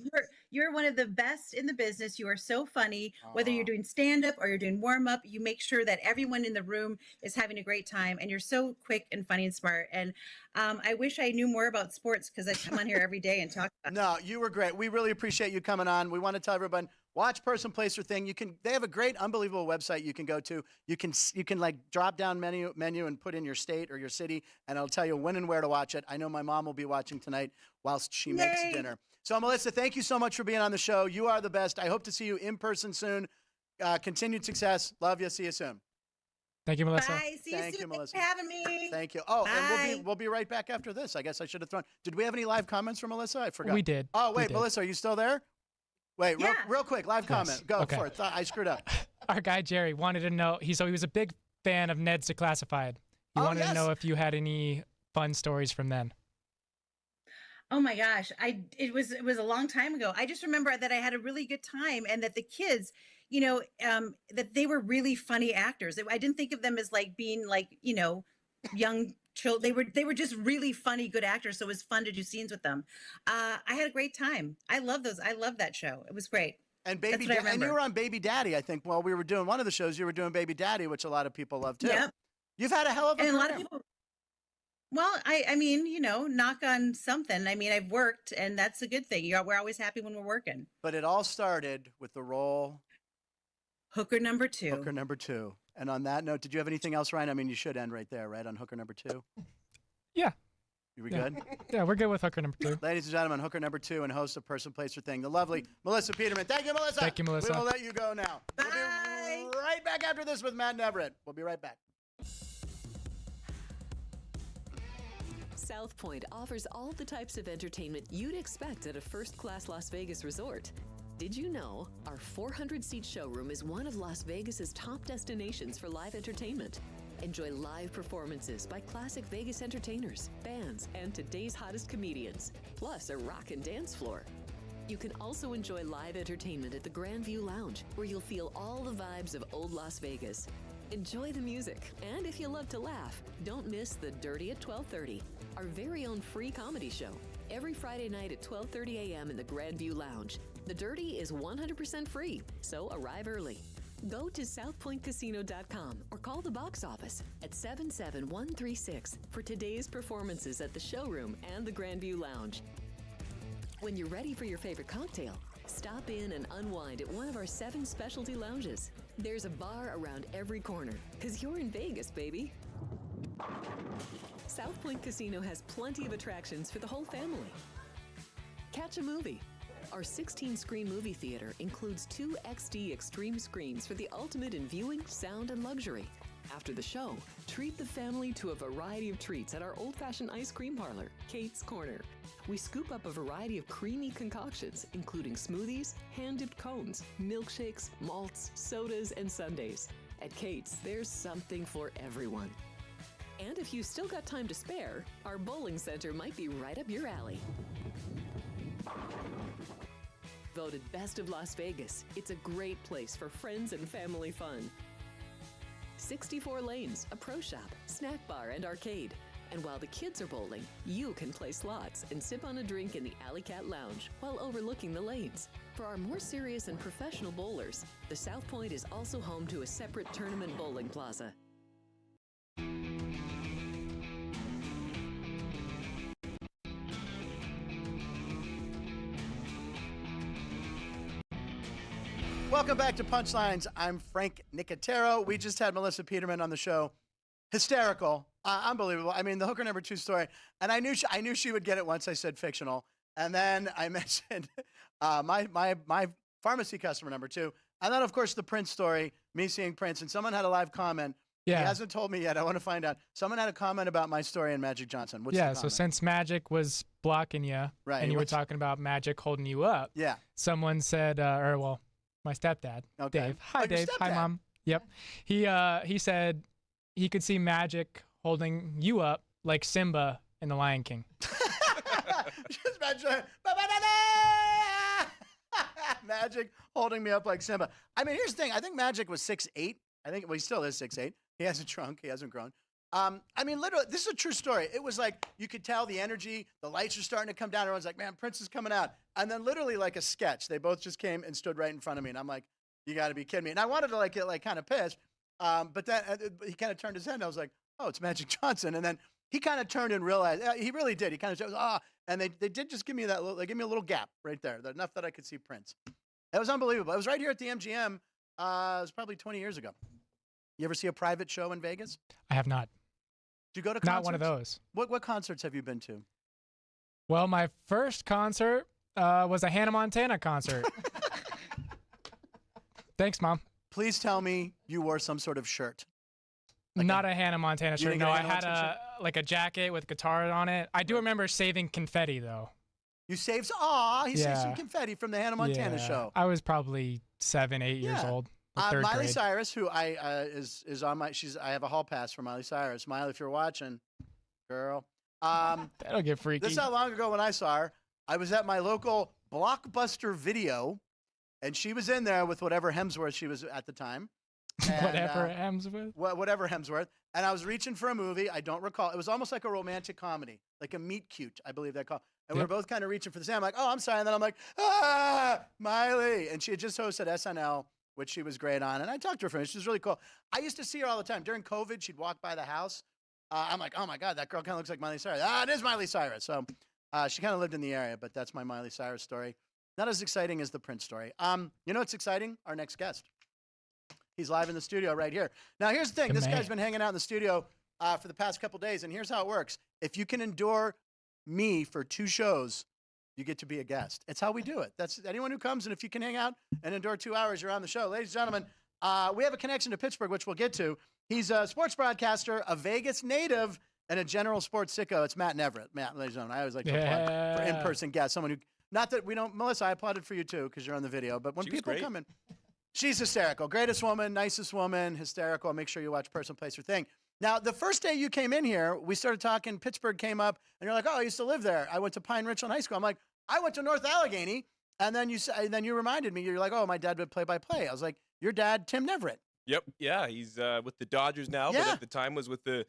You're one of the best in the business. You are so funny. Whether you're doing stand up or you're doing warm up, you make sure that everyone in the room is having a great time. And you're so quick and funny and smart. And I wish I knew more about sports because I come on here every day and talk about it. No, you were great. We really appreciate you coming on. We want to tell everyone, watch Person, Place, or Thing. They have a great, unbelievable website you can go to. You can like drop down menu and put in your state or your city, and it'll tell you when and where to watch it. I know my mom will be watching tonight whilst she makes dinner. So, Melissa, thank you so much for being on the show. You are the best. I hope to see you in person soon. Continued success. Love you. See you soon. Thank you, Melissa. Bye. See you soon. Thank you, Melissa. Thanks for having me. Thank you. Oh, Bye. and we'll be right back after this. I guess I should have thrown. Did we have any live comments from Melissa? I forgot. We did. Oh, wait, We did. Melissa, are you still there? Wait, Yeah. real quick, live comment. Go for it. I screwed up. Our guy Jerry wanted to know. He was a big fan of Ned's Declassified. He wanted to know if you had any fun stories from then. Oh my gosh, it was a long time ago. I just remember that I had a really good time and that the kids, that they were really funny actors. I didn't think of them as like being like, young children. They were just really funny, good actors. So it was fun to do scenes with them. I had a great time. I love those. I love that show. It was great. And and you were on Baby Daddy, I think. While we were doing one of the shows, you were doing Baby Daddy, which a lot of people love too. Yep. You've had a hell of a career. A lot of people. Well, I mean, knock on something. I mean, I've worked, and that's a good thing. We're always happy when we're working. But it all started with the role Hooker number 2. Hooker number 2. And on that note, did you have anything else, Ryan? I mean, you should end right there, right? On Hooker number 2? Yeah. You were good? Yeah, we're good with Hooker number 2. Ladies and gentlemen, Hooker number 2 and host of Person, Place, or Thing, the lovely Melissa Peterman. Thank you, Melissa. Thank you, Melissa. We will let you go now. Bye. We'll be right back after this with Matt Neverett. We'll be right back. South Point offers all the types of entertainment you'd expect at a first-class Las Vegas resort. Did you know our 400-seat showroom is one of Las Vegas's top destinations for live entertainment? Enjoy live performances by classic Vegas entertainers, bands, and today's hottest comedians, plus a rock and dance floor. You can also enjoy live entertainment at the Grandview Lounge, where you'll feel all the vibes of old Las Vegas. Enjoy the music, and if you love to laugh, don't miss The Dirty at 12:30, our very own free comedy show, every Friday night at 12:30 a.m. in the Grandview Lounge. The Dirty is 100% free, so arrive early. Go to southpointcasino.com or call the box office at 77136 for today's performances at the showroom and the Grandview Lounge. When you're ready for your favorite cocktail, stop in and unwind at one of our 7 specialty lounges. There's a bar around every corner, because you're in Vegas, baby. South Point Casino has plenty of attractions for the whole family. Catch a movie. Our 16-screen movie theater includes 2 XD Extreme screens for the ultimate in viewing, sound, and luxury. After the show, treat the family to a variety of treats at our old-fashioned ice cream parlor, Kate's Corner. We scoop up a variety of creamy concoctions, including smoothies, hand-dipped cones, milkshakes, malts, sodas, and sundaes. At Kate's, there's something for everyone. And if you've still got time to spare, our bowling center might be right up your alley. Voted Best of Las Vegas, it's a great place for friends and family fun. 64 lanes, a pro shop, snack bar, and arcade. And while the kids are bowling, you can play slots and sip on a drink in the Alley Cat Lounge while overlooking the lanes. For our more serious and professional bowlers, the South Point is also home to a separate tournament bowling plaza. Welcome back to Punchlines. I'm Frank Nicotero. We just had Melissa Peterman on the show. Hysterical. Unbelievable. I mean, the Hooker number 2 story. And I knew she would get it once I said fictional. And then I mentioned my pharmacy customer number 2. And then, of course, the Prince story, me seeing Prince. And someone had a live comment. Yeah. He hasn't told me yet. I want to find out. Someone had a comment about my story and Magic Johnson. What's the Yeah, comment? so since Magic was blocking you, Right, and you were what's- talking about Magic holding you up, Yeah. someone said, my stepdad, Okay. Dave. Hi, Oh, your Dave. Hi, stepdad. Mom. Yep. He said he could see Magic holding you up like Simba in The Lion King. Just imagine. Magic holding me up like Simba. I mean, here's the thing. I think Magic was 6'8", I think, well, he still is 6'8". He hasn't shrunk. He hasn't grown. I mean, literally, this is a true story. It was like you could tell the energy, the lights are starting to come down. Everyone's like, man, Prince is coming out. And then literally like a sketch, they both just came and stood right in front of me. And I'm like, you got to be kidding me. And I wanted to like get like kind of pissed. But then he kind of turned his head and I was like, oh, it's Magic Johnson. And then he kind of turned and realized, he really did. He kind of said, and they did just give me that little, they gave me a little gap right there, enough that I could see Prince. It was unbelievable. It was right here at the MGM. It was probably 20 years ago. You ever see a private show in Vegas? I have not. Did you go to concerts? Not one of those. What concerts have you been to? Well, my first concert was a Hannah Montana concert. Thanks, Mom. Please tell me you wore some sort of shirt. Like Not a Hannah Montana shirt. didn't No, get a I Hannah had Montana like a jacket with guitar on it. I do remember saving confetti though. You saved. He saved some confetti from the Hannah Montana show. I was probably 7, 8 years Yeah. old. Third Miley grade. Cyrus, who is on my. I have a hall pass for Miley Cyrus. Miley, if you're watching, girl. That'll get freaky. This is how long ago when I saw her. I was at my local Blockbuster Video, and she was in there with whatever Hemsworth she was at the time. And, Whatever Hemsworth. whatever Hemsworth. And I was reaching for a movie. I don't recall. It was almost like a romantic comedy, like a meet cute, I believe they call. And we were both kind of reaching for the same. I'm like, oh, I'm sorry. And then I'm like, Miley. And she had just hosted SNL, which she was great on. And I talked to her for a minute. She was really cool. I used to see her all the time. During COVID, she'd walk by the house. I'm like, oh my God, that girl kind of looks like Miley Cyrus. It is Miley Cyrus. So she kind of lived in the area, but that's my Miley Cyrus story. Not as exciting as the Prince story. You know what's exciting? Our next guest. He's live in the studio right here. Now, here's the thing. This guy's been hanging out in the studio for the past couple days, and here's how it works. If you can endure me for 2 shows, you get to be a guest. It's how we do it. That's anyone who comes, and if you can hang out and endure 2 hours, you're on the show. Ladies and gentlemen, we have a connection to Pittsburgh, which we'll get to. He's a sports broadcaster, a Vegas native, and a general sports sicko. It's Matt Neverett. Matt, ladies and gentlemen, I always like to applaud for in-person guests. Someone who, not that we don't, Melissa, I applauded for you too, because you're on the video, but when people come in, she's hysterical. Greatest woman, nicest woman, hysterical. Make sure you watch Person, Place, or Thing. Now, the first day you came in here, we started talking. Pittsburgh came up, and you're like, oh, I used to live there. I went to Pine Richland High School. I'm like, I went to North Allegheny. And then you reminded me, you're like, oh, my dad would play-by-play. I was like, your dad, Tim Neverett. Yep. Yeah, he's with the Dodgers now, but at the time was with the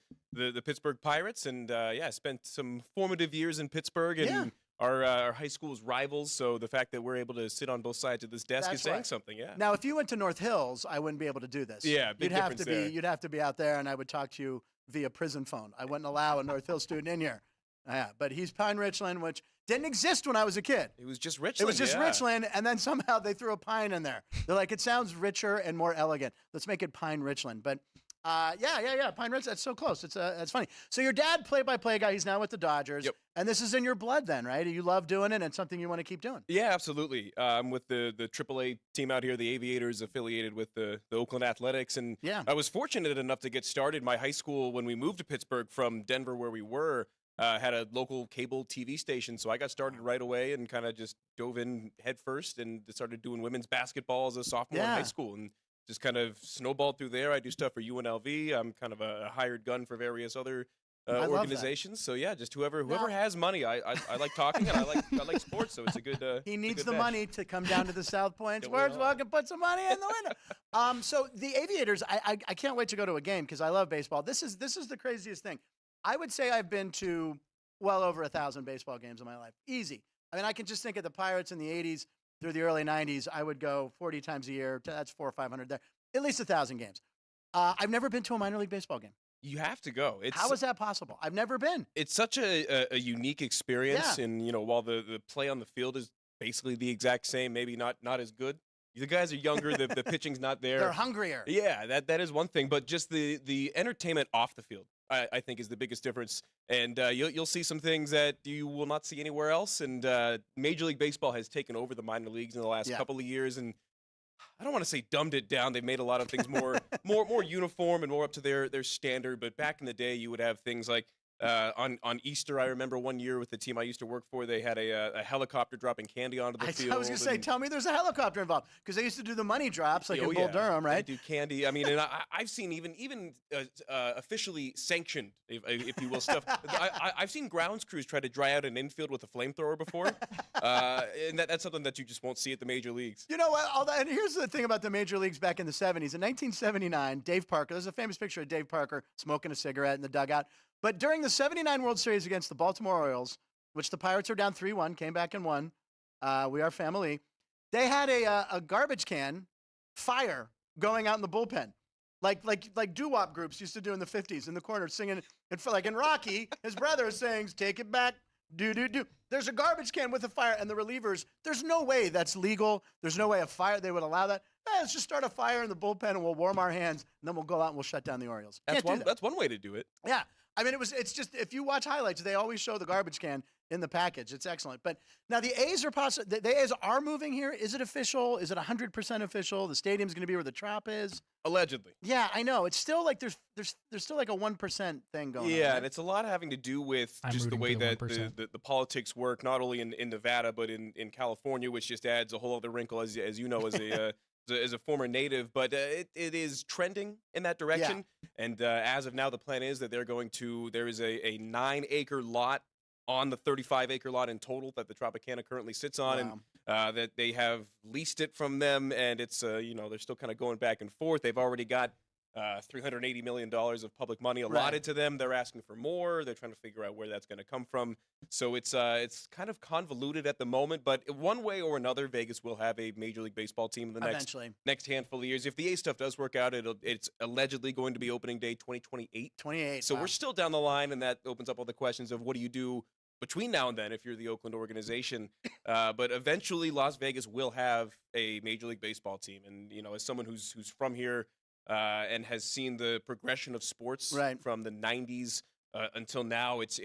Pittsburgh Pirates, and spent some formative years in Pittsburgh, and our high school's rivals. So the fact that we're able to sit on both sides of this desk is saying something. Yeah. Now, if you went to North Hills, I wouldn't be able to do this. Yeah, big difference there. You'd have to be out there, and I would talk to you via prison phone. I wouldn't allow a North Hills student in here. Yeah, but he's Pine Richland, which didn't exist when I was a kid. It was just Richland. It was just Richland, and then somehow they threw a Pine in there. They're like, it sounds richer and more elegant. Let's make it Pine Richland. But yeah, Pine Richland. That's so close. It's funny. So your dad, play-by-play guy, he's now with the Dodgers. Yep. And this is in your blood, then, right? You love doing it, and it's something you want to keep doing. Yeah, absolutely. I'm with the AAA team out here, the Aviators, affiliated with the Oakland Athletics, and I was fortunate enough to get started. My high school, when we moved to Pittsburgh from Denver, where we were, had a local cable TV station, so I got started right away and kind of just dove in head first and started doing women's basketball as a sophomore in high school, and just kind of snowballed through there. I do stuff for UNLV. I'm kind of a hired gun for various other organizations. So yeah, just whoever has money. I like talking and I like sports. So it's a good. He needs the money to come down to the South Point Sports Walk and put some money in the window. So the Aviators, I can't wait to go to a game because I love baseball. This is the craziest thing. I would say I've been to well over 1,000 baseball games in my life. Easy. I mean, I can just think of the Pirates in the 80s through the early 90s. I would go 40 times a year. That's 400 or 500 there. At least 1,000 games. I've never been to a minor league baseball game. You have to go. How is that possible? I've never been. It's such a unique experience, and while the play on the field is basically the exact same, maybe not as good. The guys are younger. The pitching's not there. They're hungrier. Yeah, that is one thing. But just the entertainment off the field, I think, is the biggest difference. And you'll see some things that you will not see anywhere else. And Major League Baseball has taken over the minor leagues in the last couple of years. And I don't want to say dumbed it down. They've made a lot of things more uniform and more up to their standard. But back in the day, you would have things like On Easter, I remember one year with the team I used to work for, they had a helicopter dropping candy onto the field. I was going to say, tell me there's a helicopter involved, because they used to do the money drops like in Bull Durham, right? They do candy. I mean, and I've seen even officially sanctioned, if you will, stuff. I've seen grounds crews try to dry out an infield with a flamethrower before, and that's something that you just won't see at the major leagues. You know what? And here's the thing about the major leagues back in the 70s. In 1979, Dave Parker, there's a famous picture of Dave Parker smoking a cigarette in the dugout. But during the 79 World Series against the Baltimore Orioles, which the Pirates are down 3-1, came back and won, we are family, they had a garbage can fire going out in the bullpen. Like doo-wop groups used to do in the 50s in the corner singing. Like in Rocky, his brother is saying, take it back, do. There's a garbage can with a fire, and the relievers, there's no way that's legal. There's no way a fire, they would allow that. Let's just start a fire in the bullpen, and we'll warm our hands, and then we'll go out and we'll shut down the Orioles. That's one way to do it. Yeah. I mean, it's just, if you watch highlights, they always show the garbage can in the package. It's excellent. But now the A's the A's are moving here. Is it official? Is it 100% official? The stadium's going to be where the Trop is. Allegedly. Yeah, I know. It's still like there's still like a 1% thing going on. Yeah, and it's a lot having to do with just the way that the politics work, not only in Nevada, but in California, which just adds a whole other wrinkle, as you know, as a former native, but it is trending in that direction. Yeah. And as of now, the plan is that there is a 9-acre lot on the 35-acre lot in total that the Tropicana currently sits on, and that they have leased it from them, and it's they're still kind of going back and forth. They've already got $380 million of public money allotted to them. They're asking for more. They're trying to figure out where that's going to come from. So it's kind of convoluted at the moment, but one way or another, Vegas will have a Major League Baseball team in the next handful of years. If the A stuff does work out, it's allegedly going to be opening day 2028. So we're still down the line, and that opens up all the questions of what do you do between now and then if you're the Oakland organization. But eventually Las Vegas will have a Major League Baseball team. And, as someone who's from here, and has seen the progression of sports from the 90s until now, it's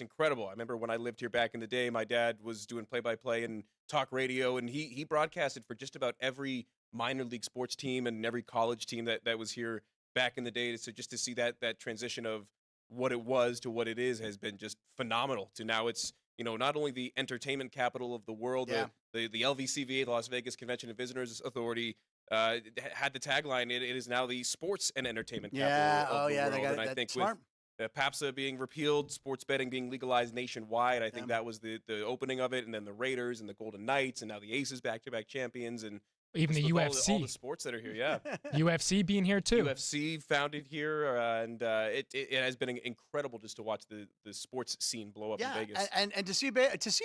incredible. I remember when I lived here back in the day, my dad was doing play-by-play and talk radio, and he broadcasted for just about every minor league sports team and every college team that was here back in the day. So just to see that transition of what it was to what it is has been just phenomenal. To now it's not only the entertainment capital of the world, the LVCVA, the Las Vegas Convention and Visitors Authority, had the tagline, it is now the sports and entertainment capital of the world. They got and I think smart. With PAPSA being repealed, sports betting being legalized nationwide, I think that was the opening of it. And then the Raiders and the Golden Knights, and now the Aces back-to-back champions, and even the UFC. All the sports that are here, yeah. UFC being here too. UFC founded here, and it has been incredible just to watch the sports scene blow up in Vegas. And to see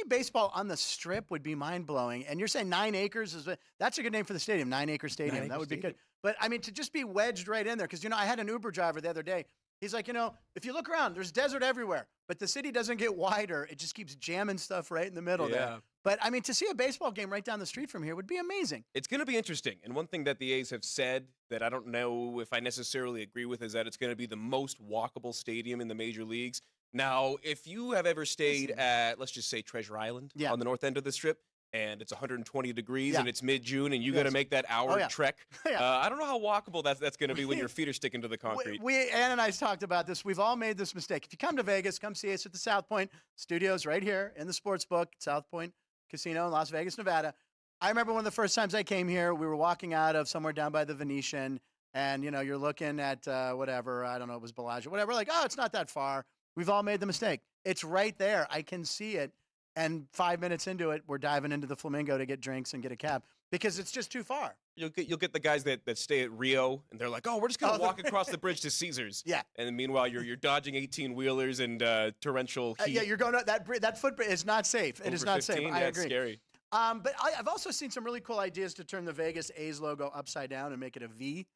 baseball on the Strip would be mind-blowing. And you're saying 9 acres that's a good name for the stadium, 9-acre stadium. That would be good. But I mean, to just be wedged right in there, because I had an Uber driver the other day. He's like, if you look around, there's desert everywhere, but the city doesn't get wider. It just keeps jamming stuff right in the middle there. But, I mean, to see a baseball game right down the street from here would be amazing. It's going to be interesting. And one thing that the A's have said that I don't know if I necessarily agree with is that it's going to be the most walkable stadium in the major leagues. Now, if you have ever stayed at, let's just say, Treasure Island on the north end of the Strip, and it's 120 degrees and it's mid-June and you got to make that hour trek. I don't know how walkable that's going to be when your feet are sticking to the concrete. Ann and I talked about this. We've all made this mistake. If you come to Vegas, come see us at the South Point Studios right here in the Sports Book, South Point Casino in Las Vegas, Nevada. I remember one of the first times I came here, we were walking out of somewhere down by the Venetian, and, you're looking at whatever, I don't know, it was Bellagio, whatever, like, oh, it's not that far. We've all made the mistake. It's right there. I can see it. And 5 minutes into it, we're diving into the Flamingo to get drinks and get a cab because it's just too far. You'll get the guys that stay at Rio, and they're like, oh, we're just going to walk across the bridge to Caesars. Yeah. And then meanwhile, you're dodging 18-wheelers and torrential heat. You're going to that footbridge is not safe. It is not 15, safe. I agree. It's scary. But I've also seen some really cool ideas to turn the Vegas A's logo upside down and make it a V.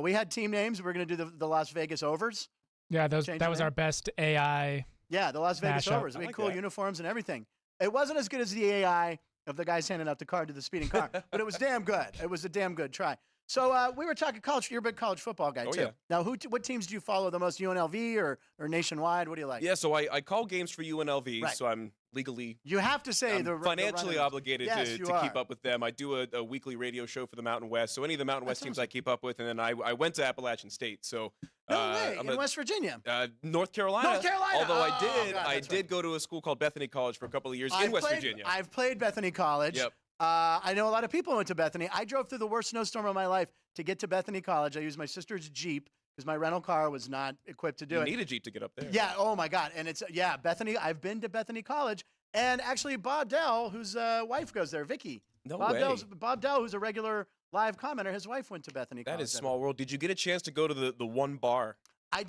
We had team names. We're going to do the Las Vegas Overs. Yeah, that was our best AI. Yeah, the Las Vegas mashup. Overs. We had cool uniforms and everything. It wasn't as good as the AI of the guys handing out the card to the speeding car, but it was damn good. It was a damn good try. So we were talking college. You're a big college football guy, too. Yeah. Now, what teams do you follow the most, UNLV or nationwide? What do you like? Yeah, so I call games for UNLV, so I'm legally you have to say financially obligated to keep up with them. I do a weekly radio show for the Mountain West, so any of the Mountain West teams I keep up with, and then I went to Appalachian State, so No way. In West Virginia. North Carolina. North Carolina. Although God, I did go to a school called Bethany College for a couple of years in West Virginia. I've played Bethany College. Yep. I know a lot of people who went to Bethany. I drove through the worst snowstorm of my life to get to Bethany College. I used my sister's Jeep because my rental car was not equipped to do it. You need a Jeep to get up there. Yeah. Oh my God. And it's Bethany. I've been to Bethany College, and actually Bob Dell, whose wife goes there, Vicky. No Bob way. Bob Dell, who's a regular live commenter, his wife went to Bethany College. That is small world. Did you get a chance to go to the one bar?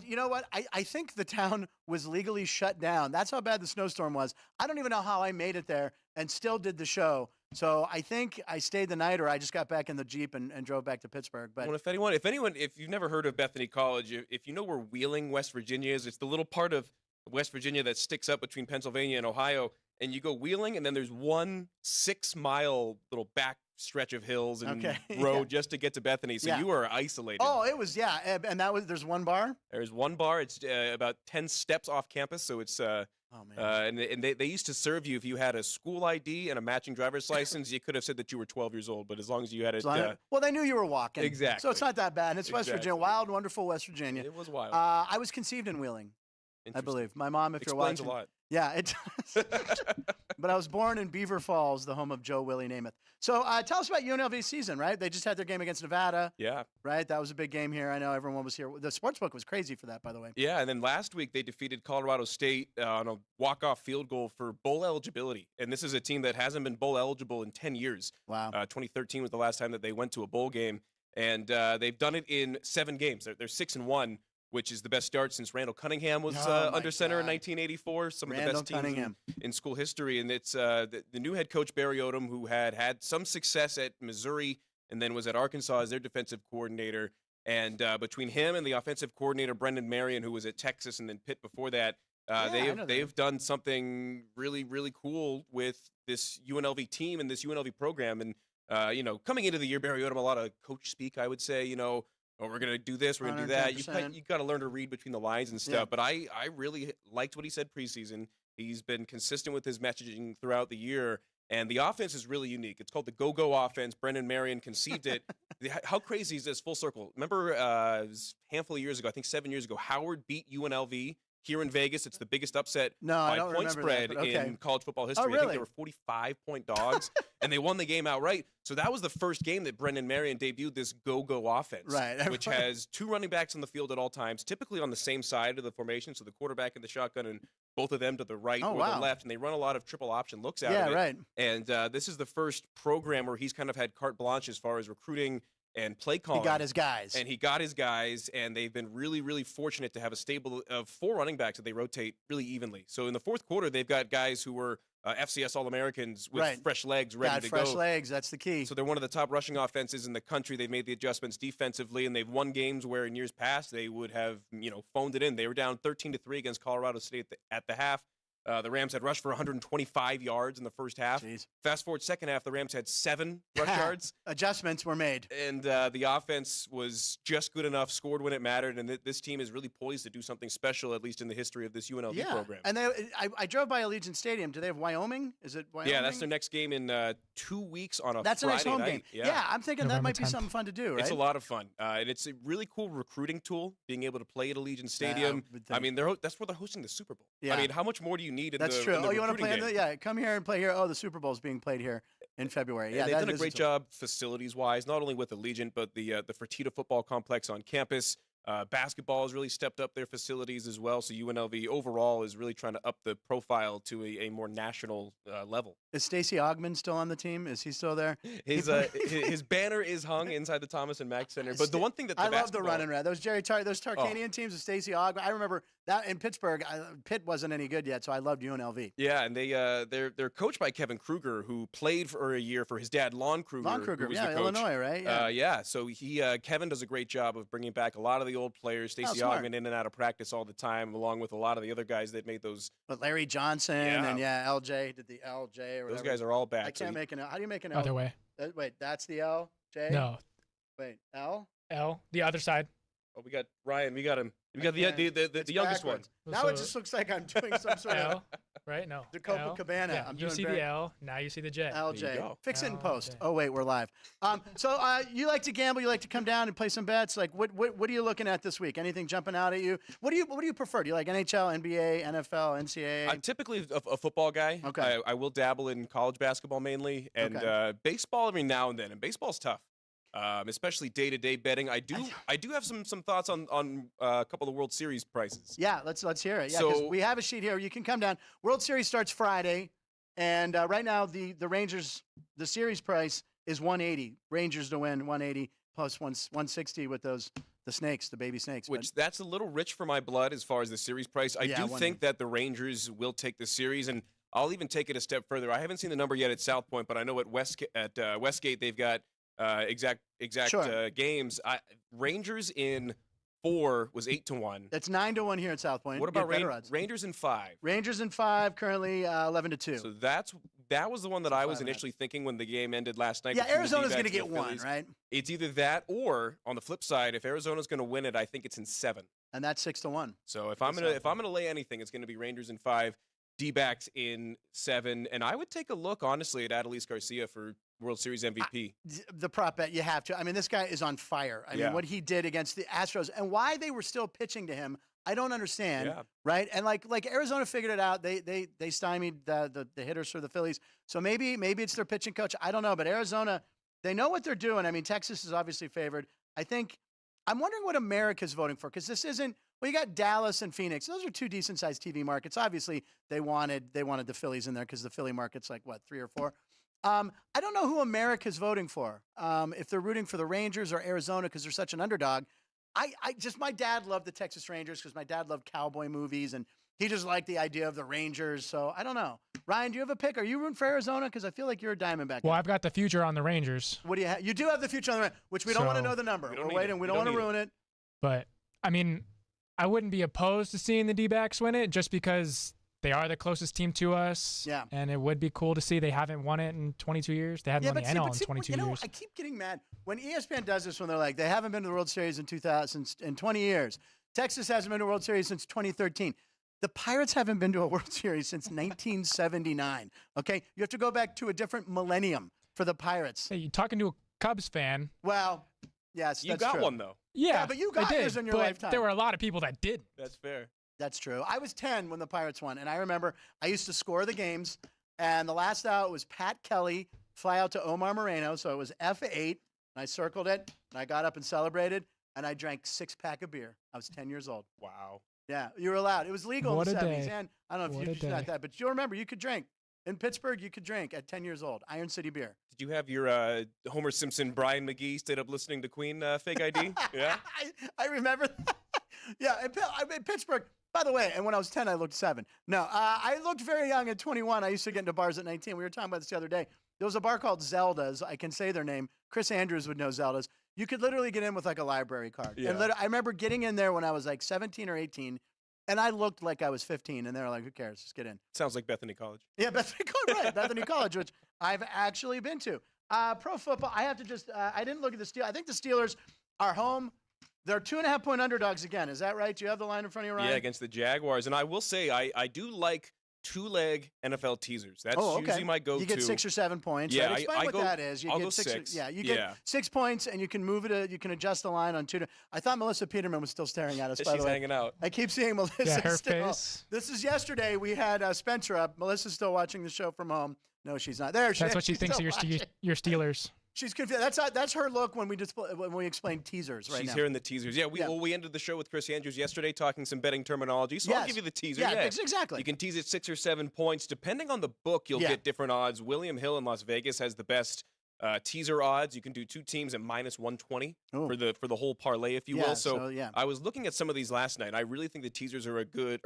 You know what? I think the town was legally shut down. That's how bad the snowstorm was. I don't even know how I made it there and still did the show. So I think I stayed the night, or I just got back in the Jeep and drove back to Pittsburgh. But well, if you've never heard of Bethany College, if you know where Wheeling, West Virginia is, it's the little part of West Virginia that sticks up between Pennsylvania and Ohio. And you go Wheeling, and then there's 1 6-mile little back stretch of hills and road just to get to Bethany. So you are isolated. Oh, it was, and there's one bar? There's one bar. It's about 10 steps off campus. So it's, and they used to serve you if you had a school ID and a matching driver's license. You could have said that you were 12 years old, but as long as you had it. Well, they knew you were walking. Exactly. So it's not that bad. And it's West Virginia, wild, wonderful West Virginia. It was wild. I was conceived in Wheeling, I believe. My mom, if you're watching. Explains a lot. Yeah, it does. But I was born in Beaver Falls, the home of Joe Willie Namath. So tell us about UNLV's season, right? They just had their game against Nevada. Yeah. Right? That was a big game here. I know everyone was here. The sportsbook was crazy for that, by the way. Yeah, and then last week they defeated Colorado State on a walk-off field goal for bowl eligibility. And this is a team that hasn't been bowl eligible in 10 years. Wow. 2013 was the last time that they went to a bowl game. And they've done it in 7 games. They're 6-1. Which is the best start since Randall Cunningham was under center in 1984. Some of the best teams in school history. And it's the new head coach, Barry Odom, who had some success at Missouri and then was at Arkansas as their defensive coordinator. And between him and the offensive coordinator, Brendan Marion, who was at Texas and then Pitt before that, they've done something really, really cool with this UNLV team and this UNLV program. And, coming into the year, Barry Odom, a lot of coach speak, I would say, we're going to do this, we're going to do that. You got to learn to read between the lines and stuff. Yeah. But I really liked what he said preseason. He's been consistent with his messaging throughout the year. And the offense is really unique. It's called the go-go offense. Brendan Marion conceived it. How crazy is this? Full circle. Remember a handful of years ago, I think 7 years ago, Howard beat UNLV here in Vegas. It's the biggest upset by point spread in college football history. Oh, really? I think they were 45-point dogs, and they won the game outright. So that was the first game that Brendan Marion debuted this go-go offense, which has 2 running backs on the field at all times, typically on the same side of the formation, so the quarterback in the shotgun and both of them to the right or the left, and they run a lot of triple option looks out of it. Right. And this is the first program where he's kind of had carte blanche as far as recruiting and play calling. He got his guys. And they've been really, really fortunate to have a stable of 4 running backs that they rotate really evenly. So in the fourth quarter, they've got guys who were FCS All-Americans with fresh legs ready to go. Fresh legs, that's the key. So they're one of the top rushing offenses in the country. They've made the adjustments defensively, and they've won games where in years past they would have, phoned it in. They were down 13-3 against Colorado State at the half. The Rams had rushed for 125 yards in the first half. Jeez. Fast forward second half, the Rams had 7 rush yards. Adjustments were made. And the offense was just good enough, scored when it mattered, and this team is really poised to do something special, at least in the history of this UNLV program. And I drove by Allegiant Stadium. Do they have Wyoming? Is it Wyoming? Yeah, that's their next game in 2 weeks on a Friday That's a nice home night. game. Yeah, I'm thinking November that might be 10th. something fun to do, right? It's a lot of fun. And it's a really cool recruiting tool, being able to play at Allegiant Stadium. That's where they're hosting the Super Bowl. Yeah. I mean, how much more do you need in That's true. in the you want to play? game? Come here and play here. Oh, the Super Bowl is being played here in February. Yeah, they've done a great job facilities-wise, not only with Allegiant, but the Fertitta football complex on campus. Basketball has really stepped up their facilities as well. So UNLV overall is really trying to up the profile to a more national level. Is Stacey Ogman still on the team? Is he still there? His banner is hung inside the Thomas and Mack Center. But the one thing that I love the run and red. Those Tarkanian teams with Stacey Ogman. I remember that in Pittsburgh. Pitt wasn't any good yet, so I loved UNLV. Yeah, and they're coached by Kevin Kruger, who played for a year for his dad, Lon Kruger. Lon Kruger, who was the coach. Illinois, right? Yeah. So Kevin does a great job of bringing back a lot of the old players. Stacey Ogman in and out of practice all the time, along with a lot of the other guys that made those. But Larry Johnson and LJ did the LJ or whatever. Those guys are all back. I can't make an L. How do you make an L? Other way. Wait, that's the L? J? No. Wait, L? L. The other side. Oh, we got Ryan. We got him. We got the youngest one. Now it just looks like I'm doing some sort of right? No. The Copacabana. Yeah, I'm you doing see very- the L, now you see the J. LJ. Fix it in post. LJ. Oh, wait, we're live. So you like to gamble? You like to come down and play some bets? Like, what are you looking at this week? Anything jumping out at you? What do you prefer? Do you like NHL, NBA, NFL, NCAA? I'm typically a football guy. Okay. I will dabble in college basketball mainly, and baseball every now and then. And baseball's tough, especially day-to-day betting. I do have some thoughts on a couple of the World Series prices. Yeah, let's hear it. Yeah, 'cause we have a sheet here. You can come down. World Series starts Friday, and right now the Rangers, the series price is 180. Rangers to win 180 plus 160 with the snakes, the baby snakes. Which that's a little rich for my blood as far as the series price. I do think that the Rangers will take the series, and I'll even take it a step further. I haven't seen the number yet at South Point, but I know at Westgate they've got exact games. Rangers in 4 was 8-1. That's 9-1 here at South Point. What about Rangers in 5? Rangers in 5 currently 11-2. So that was the one that I was initially thinking when the game ended last night. Yeah, Arizona's going to get 1, right? It's either that or on the flip side, if Arizona's going to win it, I think it's in 7. And that's 6-1. So if I'm gonna lay anything, it's going to be Rangers in 5, D-backs in 7, and I would take a look honestly at Adolis Garcia for World Series MVP. The prop bet, you have to. I mean, this guy is on fire. I mean, what he did against the Astros and why they were still pitching to him, I don't understand. Yeah. Right? And like Arizona figured it out. They stymied the hitters for the Phillies. So maybe it's their pitching coach. I don't know. But Arizona, they know what they're doing. I mean, Texas is obviously favored. I'm wondering what America's voting for, because this isn't. Well, you got Dallas and Phoenix. Those are 2 decent-sized TV markets. Obviously, they wanted the Phillies in there because the Philly market's like, what, 3 or 4? I don't know who America's voting for. If they're rooting for the Rangers or Arizona because they're such an underdog. My dad loved the Texas Rangers because my dad loved cowboy movies, and he just liked the idea of the Rangers. So I don't know. Ryan, do you have a pick? Are you rooting for Arizona? Because I feel like you're a Diamondback. Well, I've got the future on the Rangers. What do you have? You do have the future on the Rangers, which we don't want to know the number. We're waiting. We don't want to ruin it. But, I mean, I wouldn't be opposed to seeing the D-backs win it just because they are the closest team to us. Yeah. And it would be cool to see. They haven't won it in 22 years. They haven't won the NL in 22 years. I keep getting mad when ESPN does this when they're like, they haven't been to the World Series in 20 years. Texas hasn't been to a World Series since 2013. The Pirates haven't been to a World Series since 1979. Okay? You have to go back to a different millennium for the Pirates. Hey, you're talking to a Cubs fan. Well, yes, you got true. one, though. Yeah, but you got yours in your lifetime. There were a lot of people that did. That's fair. That's true. I was 10 when the Pirates won, and I remember I used to score the games, and the last out was Pat Kelly fly out to Omar Moreno, so it was F8, and I circled it, and I got up and celebrated, and I drank 6-pack of beer. I was 10 years old. Wow. Yeah, you were allowed. It was legal what in the 70s, day. and I don't know if you're not that, but you'll remember you could drink. In Pittsburgh, you could drink at 10 years old. Iron City beer. Did you have your Homer Simpson, Brian McGee stayed up listening to Queen fake ID? Yeah. I remember that. Yeah, in Pittsburgh. By the way, and when I was 10, I looked 7. No, I looked very young at 21. I used to get into bars at 19. We were talking about this the other day. There was a bar called Zelda's. I can say their name. Chris Andrews would know Zelda's. You could literally get in with like a library card. Yeah. And I remember getting in there when I was like 17 or 18. And I looked like I was 15, and they were like, who cares? Just get in. Sounds like Bethany College. Yeah, Bethany College, right. Bethany College, which I've actually been to. Pro football, I have to just, I didn't look at the Steelers. I think the Steelers are home. They're 2.5-point underdogs again. Is that right? Do you have the line in front of you, Ryan? Yeah, against the Jaguars. And I will say, I do like 2-leg NFL teasers. That's usually my go-to. You get 6 or 7 points. Yeah, right? Explain what that is. I'll go 6. Yeah, you get 6 points, and you can move it. You can adjust the line on 2. I thought Melissa Peterman was still staring at us. By the way, she's hanging out. I keep seeing Melissa. Yeah, her still. face. This is yesterday. We had Spencer up. Melissa's still watching the show from home. No, she's not there. That's what she thinks of your Steelers. She's confused. That's her look when we explain teasers right now. She's hearing the teasers. Yeah, we ended the show with Chris Andrews yesterday talking some betting terminology. So I'll give you the teaser. Yeah, exactly. You can tease it 6 or 7 points. Depending on the book, you'll get different odds. William Hill in Las Vegas has the best teaser odds. You can do 2 teams at -120 for the whole parlay, if you will. So I was looking at some of these last night. I really think the teasers are the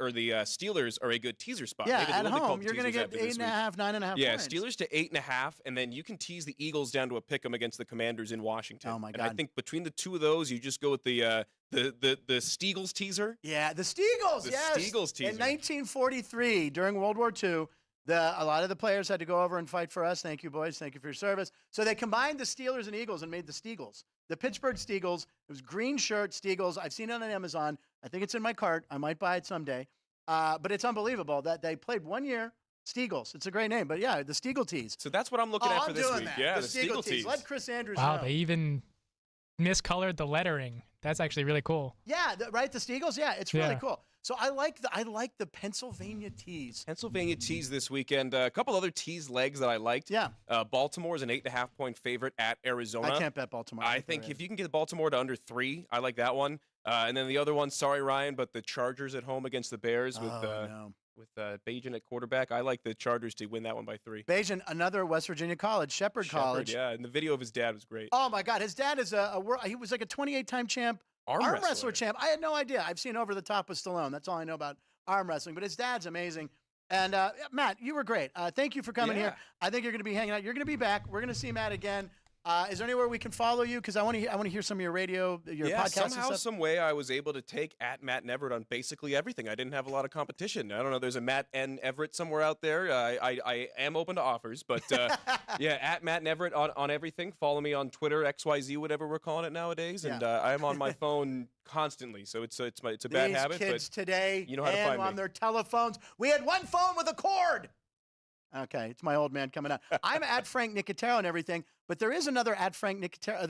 Steelers are a good teaser spot. Yeah, at home you're going to get 8.5, 9.5. Yeah, points. Steelers to 8.5, and then you can tease the Eagles down to a pick'em against the Commanders in Washington. Oh my God! And I think between the 2 of those, you just go with the Steagles teaser. Yeah, the Steagles. The yes. Steagles teaser. In 1943, during World War II. A lot of the players had to go over and fight for us. Thank you, boys. Thank you for your service. So they combined the Steelers and Eagles and made the Steagles. The Pittsburgh Steagles. It was green shirt Steagles. I've seen it on Amazon. I think it's in my cart. I might buy it someday. But it's unbelievable that they played 1 year. Stiegels. It's a great name. But yeah, the Stiegel tees. So that's what I'm looking at for this week. That. Yeah, the Stiegel tees. Let Chris Andrews know. Wow, they even miscolored the lettering. That's actually really cool. Yeah, right? The Stiegels? Yeah, it's really cool. So I like the Pennsylvania tees. Pennsylvania tees this weekend. A couple other tees legs that I liked. Yeah. Baltimore is an 8.5-point favorite at Arizona. I can't bet Baltimore. I think if you can get Baltimore to under 3, I like that one. And then the other one, sorry, Ryan, but the Chargers at home against the Bears with Bajan at quarterback. I like the Chargers to win that one by 3. Bajan, another West Virginia college, Shepherd College. Yeah, and the video of his dad was great. Oh, my God. His dad is he was like a 28-time champ. Arm wrestler champ. I had no idea. I've seen Over the Top with Stallone. That's all I know about arm wrestling. But his dad's amazing. And, Matt, you were great. Thank you for coming here. I think you're going to be hanging out. You're going to be back. We're going to see Matt again. Is there anywhere we can follow you? Because I want to hear some of your radio, your podcast somehow, and stuff. some way I was able to take at Matt Neverett on basically everything. I didn't have a lot of competition. I don't know. There's a Matt N. Everett somewhere out there. I am open to offers, but at Matt Neverett on everything. Follow me on Twitter, XYZ, whatever we're calling it nowadays. And I'm on my phone constantly, so it's a bad habit. These kids today, you know how to find me. On their telephones. We had one phone with a cord. Okay, it's my old man coming out. I'm at Frank Nicotero and everything, but there is another at Frank Nicotero.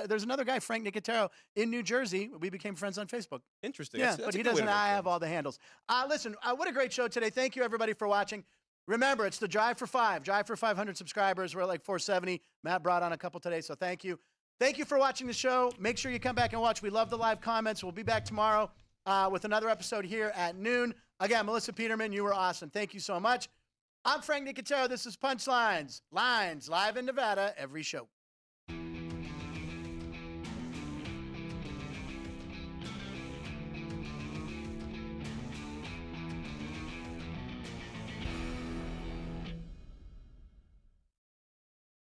There's another guy, Frank Nicotero, in New Jersey. We became friends on Facebook. Interesting. Yeah, but he doesn't have all the handles. Listen, what a great show today. Thank you, everybody, for watching. Remember, it's the Drive for 5. Drive for 500 subscribers. We're at like 470. Matt brought on a couple today, so thank you. Thank you for watching the show. Make sure you come back and watch. We love the live comments. We'll be back tomorrow with another episode here at noon. Again, Melissa Peterman, you were awesome. Thank you so much. I'm Frank Nicotero. This is Punchlines. Lines live in Nevada every show.